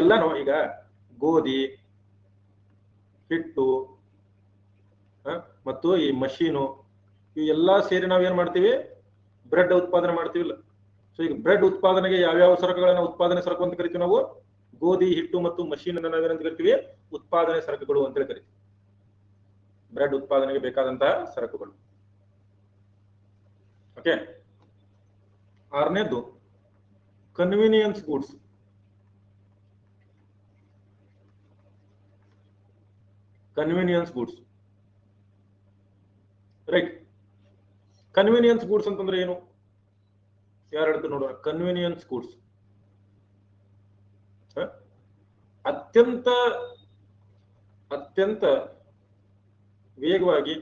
ಎಲ್ಲಾನು ಈಗ ಗೋಧಿ ಹಿಟ್ಟು ಮತ್ತು ಈ ಮಷೀನು ಇವು ಎಲ್ಲಾ ಸೇರಿ ನಾವೇನ್ ಮಾಡ್ತೀವಿ? ಬ್ರೆಡ್ ಉತ್ಪಾದನೆ ಮಾಡ್ತೀವಿಲ್ಲ. ಸೊ ಈಗ ಬ್ರೆಡ್ ಉತ್ಪಾದನೆಗೆ ಯಾವ್ಯಾವ ಸರಕುಗಳನ್ನ ಉತ್ಪಾದನೆ ಸರಕು ಅಂತ ಕರಿತೀವಿ ನಾವು? ಗೋಧಿ ಹಿಟ್ಟು ಮತ್ತು ಮಷೀನ್ ಅನ್ನ ನಾವೇನಂತ ಕರಿತೀವಿ? ಉತ್ಪಾದನೆ ಸರಕುಗಳು ಅಂತ ಹೇಳಿ ಕರಿತೀವಿ. ಬ್ರೆಡ್ ಉತ್ಪಾದನೆಗೆ ಬೇಕಾದಂತಹ ಸರಕುಗಳು. ಓಕೆ, ಆರನೇದು convenience goods. Right, convenience goods ಅಂತಂದ್ರೆ ಏನು? ಯಾರು ಹೇಳ್ತಾರೆ ನೋಡೋಣ. ಕನ್ವೀನಿಯನ್ಸ್ ಗೂಡ್ಸ್ ಅತ್ಯಂತ ವೇಗವಾಗಿ,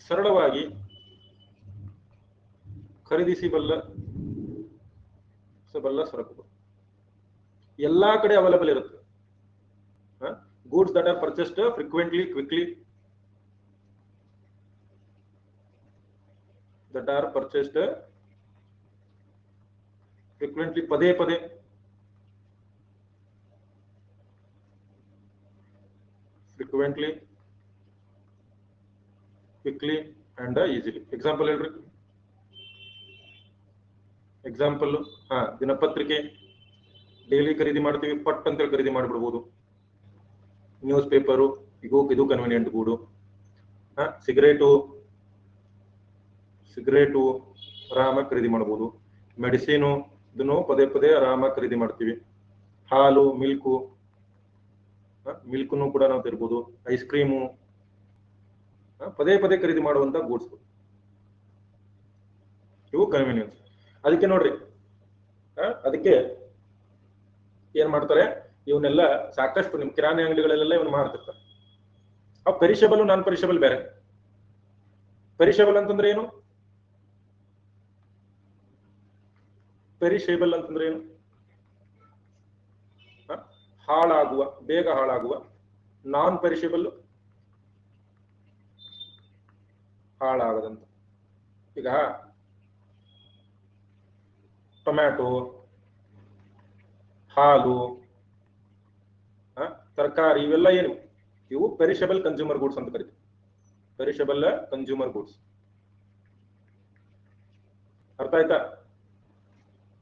ಸರಳವಾಗಿ ಖರೀದಿಸಬಲ್ಲ ಸರಕುಗಳು. ಎಲ್ಲಾ ಕಡೆ ಅವೈಲೇಬಲ್ ಇರುತ್ತೆ. Goods that are purchased frequently, quickly, ಪದೇ ಪದೇ, frequently, quickly and easily. Example ಹೇಳ್ರಿ. ಎಕ್ಸಾಂಪಲ್, ದಿನಪತ್ರಿಕೆ ಡೈಲಿ ಖರೀದಿ ಮಾಡ್ತೀವಿ, ಪಟ್ ಅಂತೇಳಿ ಖರೀದಿ ಮಾಡಿಬಿಡ್ಬೋದು. ನ್ಯೂಸ್ ಪೇಪರು, ಇದು ಕನ್ವೀನಿಯಂಟ್ ಗೂಡು. ಸಿಗರೇಟು ಆರಾಮಾಗಿ ಖರೀದಿ ಮಾಡಬಹುದು. ಮೆಡಿಸಿನು ಇದನ್ನು ಪದೇ ಪದೇ ಆರಾಮಾಗಿ ಖರೀದಿ ಮಾಡ್ತೀವಿ. ಹಾಲು, ಮಿಲ್ಕ್ನು ಕೂಡ ನಾವು ತರ್ಬೋದು. ಐಸ್ ಕ್ರೀಮು ಪದೇ ಪದೇ ಖರೀದಿ ಮಾಡುವಂತ ಗೂಡ್ಸ್, ಇವು ಕನ್ವೀನಿಯನ್ಸ್. ಅದಕ್ಕೆ ನೋಡ್ರಿ, ಅದಕ್ಕೆ ಏನ್ ಮಾಡ್ತಾರೆ, ಇವನ್ನೆಲ್ಲ ಸಾಕಷ್ಟು ನಿಮ್ ಕಿರಾಣಿ ಅಂಗಡಿಗಳಲ್ಲೆಲ್ಲ ಇವನು ಮಾರ್ತಿರ್ತಾರೆ. ಅವ್ ಪೆರಿಷಬಲ್ ನಾನ್ ಪೆರಿಷಬಲ್ ಬೇರೆ. ಪೆರಿಷಬಲ್ ಅಂತಂದ್ರೆ ಏನು? ಪೆರಿಷೇಬಲ್ ಅಂತಂದ್ರೆ ಏನು? ಹಾಳಾಗುವ, ಬೇಗ ಹಾಳಾಗುವ. ನಾನ್ ಪೆರಿಷಬಲ್ ಹಾಳಾಗದಂತ. ಈಗ ಟೊಮ್ಯಾಟೊ, ಹಾಲು, ತರಕಾರಿ ಇವೆಲ್ಲ ಏನು? ಇವು ಪೆರಿಷಬಲ್ ಕನ್ಸ್ಯೂಮರ್ ಗೂಡ್ಸ್ ಅಂತ ಕರಿತೀವಿ. Perishable consumer goods. ಅರ್ಥ ಆಯ್ತಾ?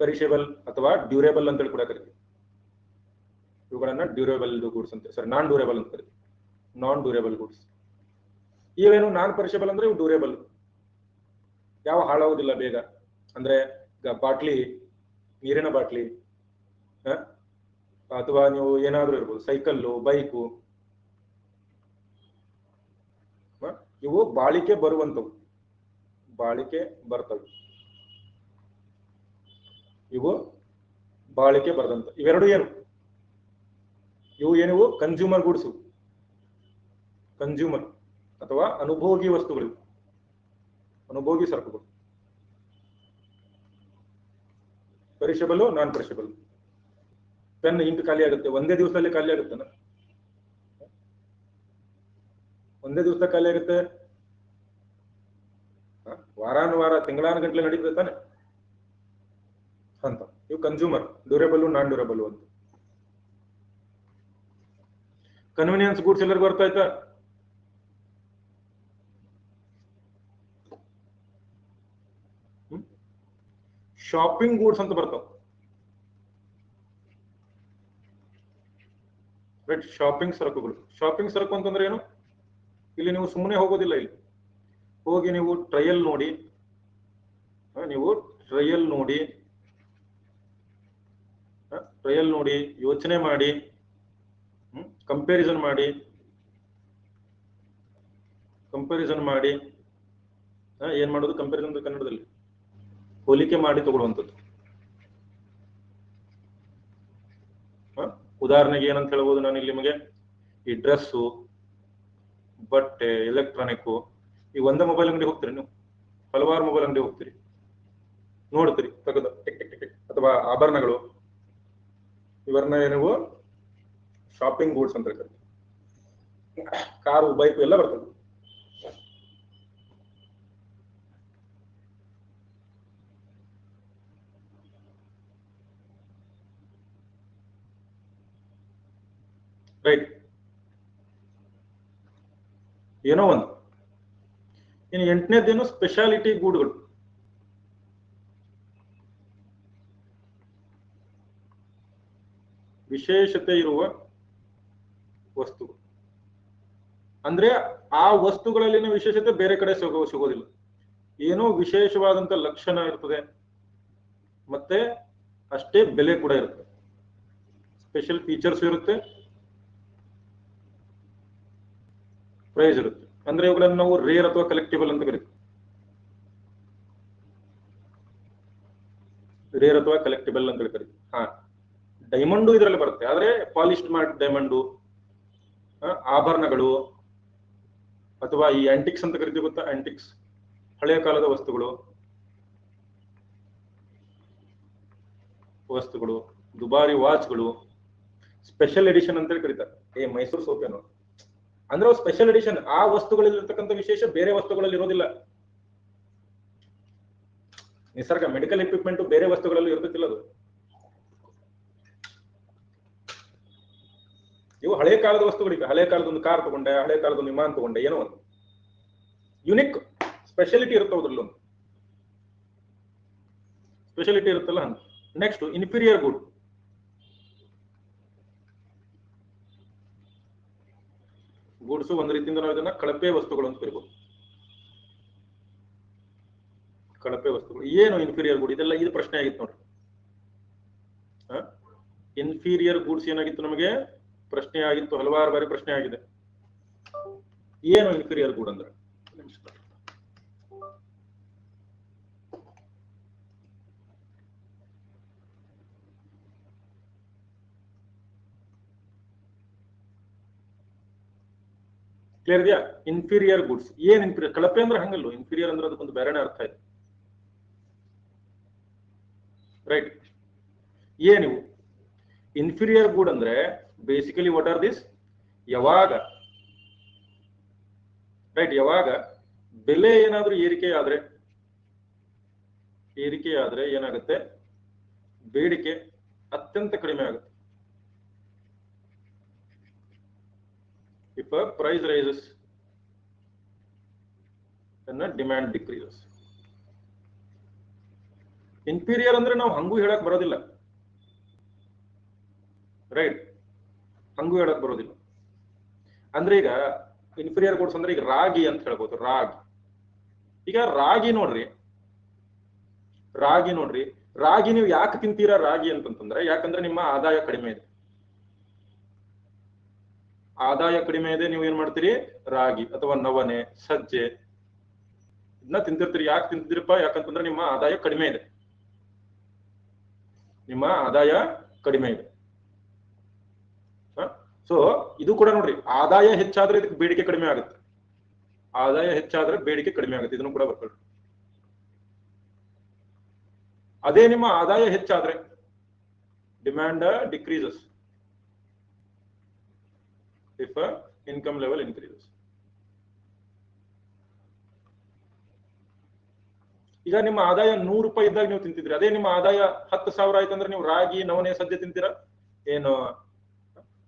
ಪೆರಿಷಬಲ್ ಅಥವಾ ಡ್ಯೂರೇಬಲ್ ಅಂತೇಳಿ ಕೂಡ ಕರಿತೀವಿ. ಇವುಗಳನ್ನ ಡ್ಯೂರೇಬಲ್ ಗೂಡ್ಸ್ ಅಂತ, ಸರಿ, ನಾನ್ ಡ್ಯೂರೇಬಲ್ ಅಂತ ಕರಿತೀವಿ. ನಾನ್ ಡ್ಯೂರೇಬಲ್ ಗೂಡ್ಸ್. ಇವೇನು ನಾನ್ ಪೆರಿಷಬಲ್ ಅಂದ್ರೆ ಇವು ಡ್ಯೂರೇಬಲ್, ಯಾವ ಹಾಳಾಗೋದಿಲ್ಲ ಬೇಗ. ಅಂದ್ರೆ ಬಾಟ್ಲಿ, ನೀರಿನ ಬಾಟ್ಲಿ, ಅಥವಾ ನೀವು ಏನಾದ್ರೂ ಇರ್ಬೋದು, ಸೈಕಲ್ಲು, ಬೈಕು, ಇವು ಬಾಳಿಕೆ ಬರುವಂತವು, ಬಾಳಿಕೆ ಬರ್ತವೆ. ಇವು ಬಾಳಿಕೆ ಬರದಂತ. ಇವೆರಡು ಏನು? ಇವು ಏನಿವು ಕನ್ಸ್ಯೂಮರ್ ಗೂಡ್ಸ್, ಕನ್ಸ್ಯೂಮರ್ ಅಥವಾ ಅನುಭೋಗಿ ವಸ್ತುಗಳು, ಅನುಭೋಗಿ ಸರಕುಗಳು. ಪೆರಿಷಬಲ್, ನಾನ್ ಪೆರಿಷಬಲ್. ಪೆನ್ ಇಂಕ್ ಖಾಲಿ ಆಗುತ್ತೆ, ಒಂದೇ ದಿವಸದಲ್ಲಿ ಖಾಲಿ ಆಗುತ್ತಾನ? ಒಂದೇ ದಿವಸ ಖಾಲಿ ಆಗುತ್ತೆ? ವಾರಾನುವಾರ, ತಿಂಗಳಾನು ಗಂಟಲೆ ನಡೀತದೆ ತಾನೆ ಅಂತ. ಇವು ಕನ್ಸ್ಯೂಮರ್, ಡ್ಯೂರೇಬಲ್, ನಾನ್ ಡ್ಯೂರೇಬಲ್ ಅಂತ. ಕನ್ವಿನಿಯನ್ಸ್ ಗೂಡ್ಸ್ ಎಲ್ಲರಿಗೂ ಅರ್ಥ ಆಯ್ತಾ? ಶಾಪಿಂಗ್ ಗೂಡ್ಸ್ ಅಂತ ಬರ್ತಾವ. ರೈಟ್, ಶಾಪಿಂಗ್ ಸರಕುಗಳು. ಶಾಪಿಂಗ್ ಸರಕು ಅಂತಂದ್ರೆ ಏನು? ಇಲ್ಲಿ ನೀವು ಸುಮ್ಮನೆ ಹೋಗೋದಿಲ್ಲ. ಇಲ್ಲಿ ಹೋಗಿ ನೀವು ಟ್ರಯಲ್ ನೋಡಿ, ಟ್ರಯಲ್ ನೋಡಿ, ಯೋಚನೆ ಮಾಡಿ, ಕಂಪ್ಯಾರಿಸನ್ ಮಾಡಿ ಏನ್ ಮಾಡೋದು? ಕಂಪ್ಯಾರಿಸನ್ ಕನ್ನಡದಲ್ಲಿ ಹೋಲಿಕೆ ಮಾಡಿ ತಗೊಳ್ಳುವಂಥದ್ದು. ಉದಾಹರಣೆಗೆ ಏನಂತ ಹೇಳ್ಬೋದು ನಾನು ಇಲ್ಲಿ ನಿಮಗೆ? ಈ ಡ್ರೆಸ್ಸು, ಬಟ್ಟೆ, ಎಲೆಕ್ಟ್ರಾನಿಕ್, ಈ ಒಂದೇ ಮೊಬೈಲ್ ಅಂಗಡಿ ಹೋಗ್ತೀರಿ ನೀವು? ಹಲವಾರು ಮೊಬೈಲ್ ಅಂಗಡಿ ಹೋಗ್ತೀರಿ, ನೋಡ್ತೀರಿ ತೆಗೆದ ಟಿಕ್ ಟಿಕ್ ಟಿಕ್. ಅಥವಾ ಆಭರಣಗಳು, ಇವರನ್ನ ನೀವು ಶಾಪಿಂಗ್ ಗೂಡ್ಸ್ ಅಂತ ಹೇಳ್ತಾರೆ. ಕಾರು, ಬೈಕ್ ಎಲ್ಲ ಬರ್ತದೆ. ರೈಟ್, ಏನೋ ಒಂದು. ಇನ್ನು ಎಂಟನೇದೇನು? ಸ್ಪೆಷಾಲಿಟಿ ಗೂಡ್ಗಳು. ವಿಶೇಷತೆ ಇರುವ ವಸ್ತುಗಳು. ಅಂದ್ರೆ ಆ ವಸ್ತುಗಳಲ್ಲಿನ ವಿಶೇಷತೆ ಬೇರೆ ಕಡೆ ಸಿಗೋದಿಲ್ಲ. ಏನೋ ವಿಶೇಷವಾದಂತ ಲಕ್ಷಣ ಇರ್ತದೆ, ಮತ್ತೆ ಅಷ್ಟೇ ಬೆಲೆ ಕೂಡ ಇರುತ್ತೆ. ಸ್ಪೆಷಲ್ ಫೀಚರ್ಸ್ ಇರುತ್ತೆ, ಪ್ರೈಸ್ ಇರುತ್ತೆ. ಅಂದ್ರೆ ಇವುಗಳನ್ನು ನಾವು ರೇರ್ ಅಥವಾ ಕಲೆಕ್ಟಿಬಲ್ ಅಂತ ಕರಿತೀವಿ. ರೇರ್ ಅಥವಾ ಕಲೆಕ್ಟಿಬಲ್ ಅಂತ ಕರಿತೀವಿ. ಡೈಮಂಡು ಇದರಲ್ಲಿ ಬರುತ್ತೆ, ಆದ್ರೆ ಪಾಲಿಶ್ಡ್ ಮಾಡಿ ಡೈಮಂಡು, ಆಭರಣಗಳು, ಅಥವಾ ಈ ಆಂಟಿಕ್ಸ್ ಅಂತ ಕರಿತೀವಿ, ಗೊತ್ತಾ? ಆಂಟಿಕ್ಸ್, ಹಳೆಯ ಕಾಲದ ವಸ್ತುಗಳು, ದುಬಾರಿ ವಾಚ್ಗಳು, ಸ್ಪೆಷಲ್ ಎಡಿಷನ್ ಅಂತೇಳಿ ಕರೀತಾರೆ. ಮೈಸೂರು ಸೋಪೇನು ಅಂದ್ರೆ ಸ್ಪೆಷಲ್ ಎಡಿಷನ್. ಆ ವಸ್ತುಗಳಲ್ಲಿ ಇರ್ತಕ್ಕಂಥ ವಿಶೇಷ ಬೇರೆ ವಸ್ತುಗಳಲ್ಲಿ ಇರೋದಿಲ್ಲ. ನಿಸರ್ಗ ಮೆಡಿಕಲ್ ಎಕ್ವಿಪ್ಮೆಂಟ್ ಬೇರೆ ವಸ್ತುಗಳಲ್ಲಿ ಇರ್ತಿಲ್ಲ ಅದು. ಇವು ಹಳೆ ಕಾಲದ ವಸ್ತುಗಳಿವೆ. ಹಳೆ ಕಾಲದ ಒಂದು ಕಾರ್ ತಗೊಂಡೆ, ಹಳೆ ಕಾಲದ ಒಂದು ವಿಮಾನ ತಗೊಂಡೆ, ಏನೋ ಒಂದು ಯುನಿಕ್ ಸ್ಪೆಷಾಲಿಟಿ ಇರುತ್ತೆ, ಒಂದು ಸ್ಪೆಷಾಲಿಟಿ ಇರುತ್ತಲ್ಲ. Next, inferior good. ಗೂಡ್ಸು ಒಂದು ರೀತಿಯಿಂದ ನಾವು ಇದನ್ನ ಕಳಪೆ ವಸ್ತುಗಳು ಅಂತ ಕರಿಬಹುದು. ಕಳಪೆ ವಸ್ತುಗಳು ಏನು? Inferior good. ಇದೆಲ್ಲ ಇದು ಪ್ರಶ್ನೆ ಆಗಿತ್ತು ನೋಡ್ರಿ. ಇನ್ಫೀರಿಯರ್ ಗೂಡ್ಸ್ ಏನಾಗಿತ್ತು? ನಮಗೆ ಪ್ರಶ್ನೆ ಆಗಿತ್ತು, ಹಲವಾರು ಬಾರಿ ಪ್ರಶ್ನೆ ಆಗಿದೆ. ಏನು ಇನ್ಫೀರಿಯರ್ ಗುಡ್ ಅಂದ್ರೆ? ಕ್ಲಿಯರ್ ಇದೆಯಾ? ಇನ್ಫೀರಿಯರ್ ಗುಡ್ಸ್ ಏನ್ ಇನ್ಫೀರಿಯರ್? ಕಳಪೆ ಅಂದ್ರೆ ಹಂಗಲ್ಲು, ಇನ್ಫೀರಿಯರ್ ಅಂದ್ರೆ ಅದಕ್ಕೊಂದು ಬೇರೆನೇ ಅರ್ಥ ಇದೆ. ರೈಟ್? ಏನಿವು ಇನ್ಫೀರಿಯರ್ ಗುಡ್ ಅಂದ್ರೆ ಬೇಸಿಕಲಿ ವಾಟ್ ಆರ್ ದಿಸ್? ಯಾವಾಗ ರೈಟ್, ಯಾವಾಗ ಬೆಲೆ ಏನಾದ್ರೂ ಏರಿಕೆ ಆದ್ರೆ ಏನಾಗುತ್ತೆ? ಬೇಡಿಕೆ ಅತ್ಯಂತ ಕಡಿಮೆ ಆಗುತ್ತೆ. If a price rises then a demand decreases. Inferior ಅಂದ್ರೆ ನಾವು ಹಂಗೂ ಹೇಳಕ್ ಬರೋದಿಲ್ಲ, ರೈಟ್? ಹಂಗೂ ಹೇಳಕ್ ಬರೋದಿಲ್ಲ. ಅಂದ್ರೆ ಈಗ ಇನ್ಫೀರಿಯರ್ ಗುಡ್ಸ್ ಅಂದ್ರೆ ಈಗ ರಾಗಿ ಅಂತ ಹೇಳ್ಬೋದು. ಈಗ ರಾಗಿ ನೋಡ್ರಿ, ರಾಗಿ ನೀವು ಯಾಕೆ ತಿಂತೀರಾ ರಾಗಿ ಅಂತಂತಂದ್ರೆ, ಯಾಕಂದ್ರೆ ನಿಮ್ಮ ಆದಾಯ ಕಡಿಮೆ ಇದೆ. ನೀವು ಏನ್ ಮಾಡ್ತೀರಿ? ರಾಗಿ ಅಥವಾ ನವಣೆ, ಸಜ್ಜೆ ಇದನ್ನ ತಿಂತಿರ್ತೀರಿ. ಯಾಕೆ ತಿಂತಿದ್ರಿಪ್ಪ? ಯಾಕಂತಂದ್ರೆ ನಿಮ್ಮ ಆದಾಯ ಕಡಿಮೆ ಇದೆ. ಸೊ ಇದು ಕೂಡ ನೋಡ್ರಿ, ಆದಾಯ ಹೆಚ್ಚಾದ್ರೆ ಇದಕ್ಕೆ ಬೇಡಿಕೆ ಕಡಿಮೆ ಆಗುತ್ತೆ. ಇದನ್ನು ಕೂಡ ಬರ್ಕೊಳ್ಳಿ. ಅದೇ ನಿಮ್ಮ ಆದಾಯ ಹೆಚ್ಚಾದ್ರೆ demand decreases if income level increases. ಈಗ ನಿಮ್ಮ ಆದಾಯ 100 ರೂಪಾಯಿ ಇದ್ದಾಗ ನೀವು ತಿಂತಿದ್ರಿ, ಅದೇ ನಿಮ್ಮ ಆದಾಯ 10,000 ಆಯ್ತು ಅಂದ್ರೆ ನೀವು ರಾಗಿ, ನವಣೆ, ಸಜ್ಜೆ ತಿಂತೀರಾ? ಏನು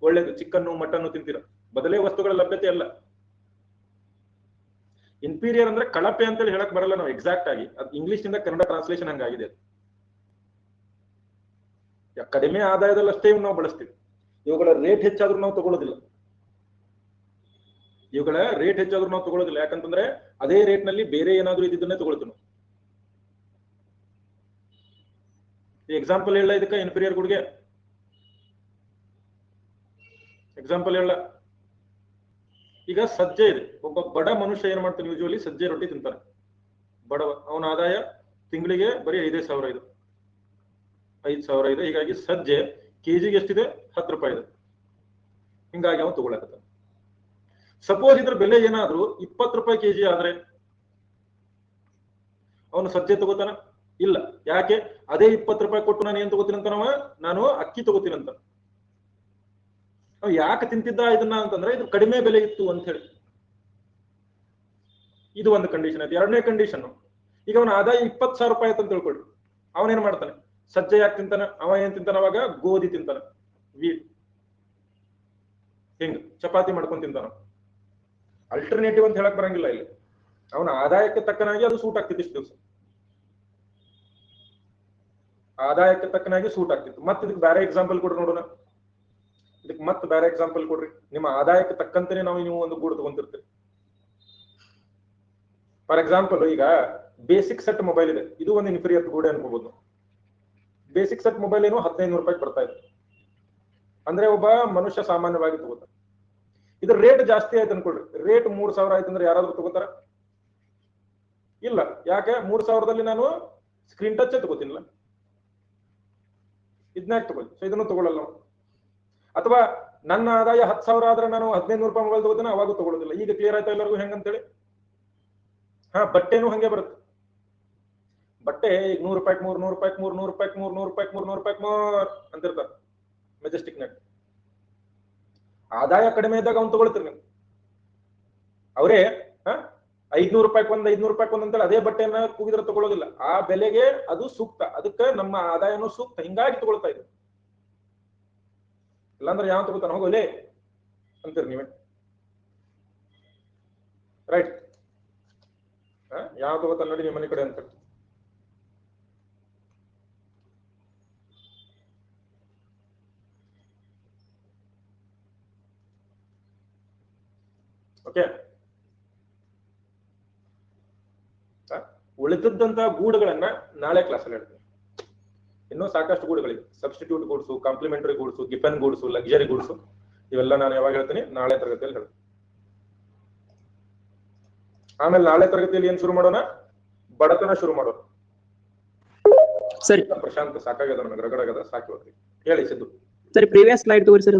ಒಳ್ಳೇದು ಚಿಕನ್ನು, ಮಟನ್ನು ತಿಂತೀರಾ? ಬದಲೇ ವಸ್ತುಗಳ ಲಭ್ಯತೆ ಅಲ್ಲ. ಇನ್ಫೀರಿಯರ್ ಅಂದ್ರೆ ಕಳಪೆ ಅಂತೇಳಿ ಹೇಳಕ್ ಬರಲ್ಲ ನಾವು ಎಕ್ಸಾಕ್ಟ್ ಆಗಿ. ಅದು ಇಂಗ್ಲಿಷ್ ನಿಂದ ಕನ್ನಡ ಟ್ರಾನ್ಸ್ಲೇಷನ್ ಹಂಗಾಗಿದೆ. ಕಡಿಮೆ ಆದಾಯದಲ್ಲಿ ಅಷ್ಟೇ ನಾವು ಬಳಸ್ತೀವಿ. ಇವುಗಳ ರೇಟ್ ಹೆಚ್ಚಾದ್ರೂ ನಾವು ತಗೊಳ್ಳೋದಿಲ್ಲ. ಯಾಕಂತಂದ್ರೆ ಅದೇ ರೇಟ್ ನಲ್ಲಿ ಬೇರೆ ಏನಾದ್ರೂ ಇದ್ದನ್ನೇ ತಗೊಳ್ತೀವಿ. ಎಕ್ಸಾಂಪಲ್ ಹೇಳ, ಇದಕ್ಕೆ ಇನ್ಫೀರಿಯರ್ ಗುಡ್ಗೆ ಎಕ್ಸಾಂಪಲ್ ಹೇಳ. ಈಗ ಸಜ್ಜೆ ಇದೆ. ಒಬ್ಬ ಬಡ ಮನುಷ್ಯ ಏನ್ ಮಾಡ್ತಾನೆ? ಯೂಶುವಲಿ ಸಜ್ಜೆ ರೊಟ್ಟಿ ತಿಂತಾನೆ. ಬಡವ, ಅವನ ಆದಾಯ ತಿಂಗಳಿಗೆ ಬರೀ 5,000 ಇದೆ. 5,000 ಇದೆ. ಹೀಗಾಗಿ ಸಜ್ಜೆ ಕೆಜಿಗೆ ಎಷ್ಟಿದೆ? 10 ರೂಪಾಯಿ ಇದೆ. ಹಿಂಗಾಗಿ ಅವನು ತಗೊಳಕತ್ತಾನೆ. ಸಪೋಸ್ ಇದ್ರ ಬೆಲೆ ಏನಾದ್ರೂ 20 ರೂಪಾಯಿ ಕೆಜಿ ಆದ್ರೆ ಅವನು ಸಜ್ಜೆ ತಗೋತಾನ? ಇಲ್ಲ. ಯಾಕೆ? ಅದೇ 20 ರೂಪಾಯಿ ಕೊಟ್ಟು ನಾನು ಏನ್ ತಗೋತೀನಿ ಅಂತ, ನಾನು ಅಕ್ಕಿ ತಗೋತೀನಿ ಅಂತ. ಯಾಕೆ ತಿಂತಿದ್ದ ಇದನ್ನ ಅಂತಂದ್ರೆ ಇದು ಕಡಿಮೆ ಬೆಲೆ ಇತ್ತು ಅಂತ ಹೇಳಿ. ಇದು ಒಂದು ಕಂಡೀಷನ್ ಆಯ್ತು. ಎರಡನೇ ಕಂಡೀಷನ್, ಈಗ ಅವನ ಆದಾಯ 20,000 ರೂಪಾಯಿ ಅಂತ ತಿಳ್ಕೊಳ್ರಿ. ಅವನೇನ್ ಮಾಡ್ತಾನೆ? ಸಜ್ಜೆ ಯಾಕೆ ತಿಂತಾನೆ? ಅವ ಏನ್ ತಿಂತಾನ? ಅವಾಗ ಗೋಧಿ ತಿಂತಾನೆ, ವೀಟ್, ಹಿಂಗ್ ಚಪಾತಿ ಮಾಡ್ಕೊಂಡ್ ತಿಂತಾನ. ಅಲ್ಟರ್ನೇಟಿವ್ ಅಂತ ಹೇಳಕ್ ಬರಂಗಿಲ್ಲ ಇಲ್ಲಿ. ಅವನ ಆದಾಯಕ್ಕೆ ತಕ್ಕನಾಗಿ ಅದು ಸೂಟ್ ಆಗ್ತಿತ್ತು. ಇಷ್ಟು ದಿವಸ ಆದಾಯಕ್ಕೆ ತಕ್ಕನಾಗಿ ಸೂಟ್ ಆಗ್ತಿತ್ತು. ಮತ್ತೆ ಇದಕ್ಕೆ ಬೇರೆ ಎಕ್ಸಾಂಪಲ್ ಕೊಡ್ರಿ ನೋಡೋಣ. ನಿಮ್ಮ ಆದಾಯಕ್ಕೆ ತಕ್ಕಂತೆನೆ ನೀವು ಒಂದು ಗೂಡು ತಗೊಂತಿರ್ತೀರಿ. ಫಾರ್ ಎಕ್ಸಾಂಪಲ್, ಈಗ ಬೇಸಿಕ್ ಸೆಟ್ ಮೊಬೈಲ್ ಇದೆ. ಇದು ಒಂದು ಇನ್ಫೀರಿಯರ್ ಗೂಡೆ ಅನ್ಕೋಬಹುದು. ಬೇಸಿಕ್ ಸೆಟ್ ಮೊಬೈಲ್ ಏನು 1,500 ರೂಪಾಯಿ ಬರ್ತಾ ಇದೆ ಅಂದ್ರೆ ಒಬ್ಬ ಮನುಷ್ಯ ಸಾಮಾನ್ಯವಾಗಿ ತಗೋತಾನೆ. ಇದ್ರ ರೇಟ್ ಜಾಸ್ತಿ ಆಯ್ತು ಅನ್ಕೊಳ್ರಿ, ರೇಟ್ 3,000 ಆಯ್ತು ಅಂದ್ರೆ ಯಾರಾದ್ರೂ ತಗೋತಾರ? ಇಲ್ಲ. ಯಾಕೆ? 3,000ದಲ್ಲಿ ನಾನು ಸ್ಕ್ರೀನ್ ಟಚ್ ತಗೋತೀನಿಲ್ಲ, ಇದನ್ನಾಗಿ ತಗೊಳ್ಳಿ. ಸೊ ಇದನ್ನು ತಗೊಳ್ಳಲ್ಲ. ಅಥವಾ ನನ್ನ ಆದಾಯ 10,000 ಆದ್ರೆ ನಾನು 1,500 ರೂಪಾಯಿ ಮೊಬೈಲ್ ತಗೋತೀನಿ, ಅವಾಗ ತಗೊಳ್ಳೋದಿಲ್ಲ. ಈಗ ಕ್ಲಿಯರ್ ಆಯ್ತಾ ಎಲ್ಲರಿಗೂ ಹೆಂಗಂತೇಳಿ? ಬಟ್ಟೆನೂ ಹಂಗೆ ಬರುತ್ತೆ. ಬಟ್ಟೆ ಈಗ 100 ರೂಪಾಯಿ 100 ರೂಪಾಯಿ 100 ರೂಪಾಯಿ 100 ರೂಪಾಯಿ 100 ರೂಪಾಯಿ ಅಂತಿರ್ತಾರೆ ಮೆಜೆಸ್ಟಿಕ್ ನಾಗ. ಆದಾಯ ಕಡಿಮೆ ಇದ್ದಾಗ ಅವ್ನು ತಗೊಳ್ತೀರಿ ನೀವು. ಅವರೇ 500 ರೂಪಾಯಿ 500 ರೂಪಾಯಿ ಅಂತೇಳಿ ಅದೇ ಬಟ್ಟೆಯನ್ನ ಕೂಗಿದ್ರೆ ತಗೊಳ್ಳೋದಿಲ್ಲ. ಆ ಬೆಲೆಗೆ ಅದು ಸೂಕ್ತ, ಅದಕ್ಕೆ ನಮ್ಮ ಆದಾಯನೂ ಸೂಕ್ತ, ಹಿಂಗಾಗಿ ತಗೊಳ್ತಾ ಇದ್ರು. ಇಲ್ಲಾಂದ್ರೆ ಯಾವ ತಗೋತಾನ? ಹೋಗೋಲೆ ಅಂತೀರಿ ನೀವೇ, ರೈಟ್? ಯಾವ ತಗೋತಾನ ನೋಡಿ ನಿಮ್ಮ ಮನೆ ಕಡೆ ಅಂತ. ಓಕೆ, ಉಳಿದಂತಹ ಗೂಡುಗಳನ್ನ ನಾಳೆ ಕ್ಲಾಸಲ್ಲಿ ಹೇಳ್ತೀನಿ. ಇನ್ನೂ ಸಾಕಷ್ಟು ಗೂಡುಗಳಿವೆ. Substitute goods, complementary goods, Giffen goods, luxury goods, ಇವೆಲ್ಲ ನಾನು ಯಾವಾಗ ಹೇಳ್ತೀನಿ? ನಾಳೆ ತರಗತಿಯಲ್ಲಿ ಹೇಳ್ತೀನಿ. ಆಮೇಲೆ ನಾಳೆ ತರಗತಿಯಲ್ಲಿ ಏನ್ ಶುರು ಮಾಡೋಣ? ಬಡತನ ಶುರು ಮಾಡೋಣ. ಸರಿ ಪ್ರಶಾಂತ್, ಸಾಕಾಗ್ಯದ ನನಗೆ, ರಗಡಾಗದ, ಸಾಕಿ ಹೋಗ್ತೀವಿ. ಹೇಳಿ ಸಿದ್ದು. ಸರಿ, ಪ್ರೀವಿಯಸ್ ಸ್ಲೈಡ್ ತಗೋರಿ ಸರ್.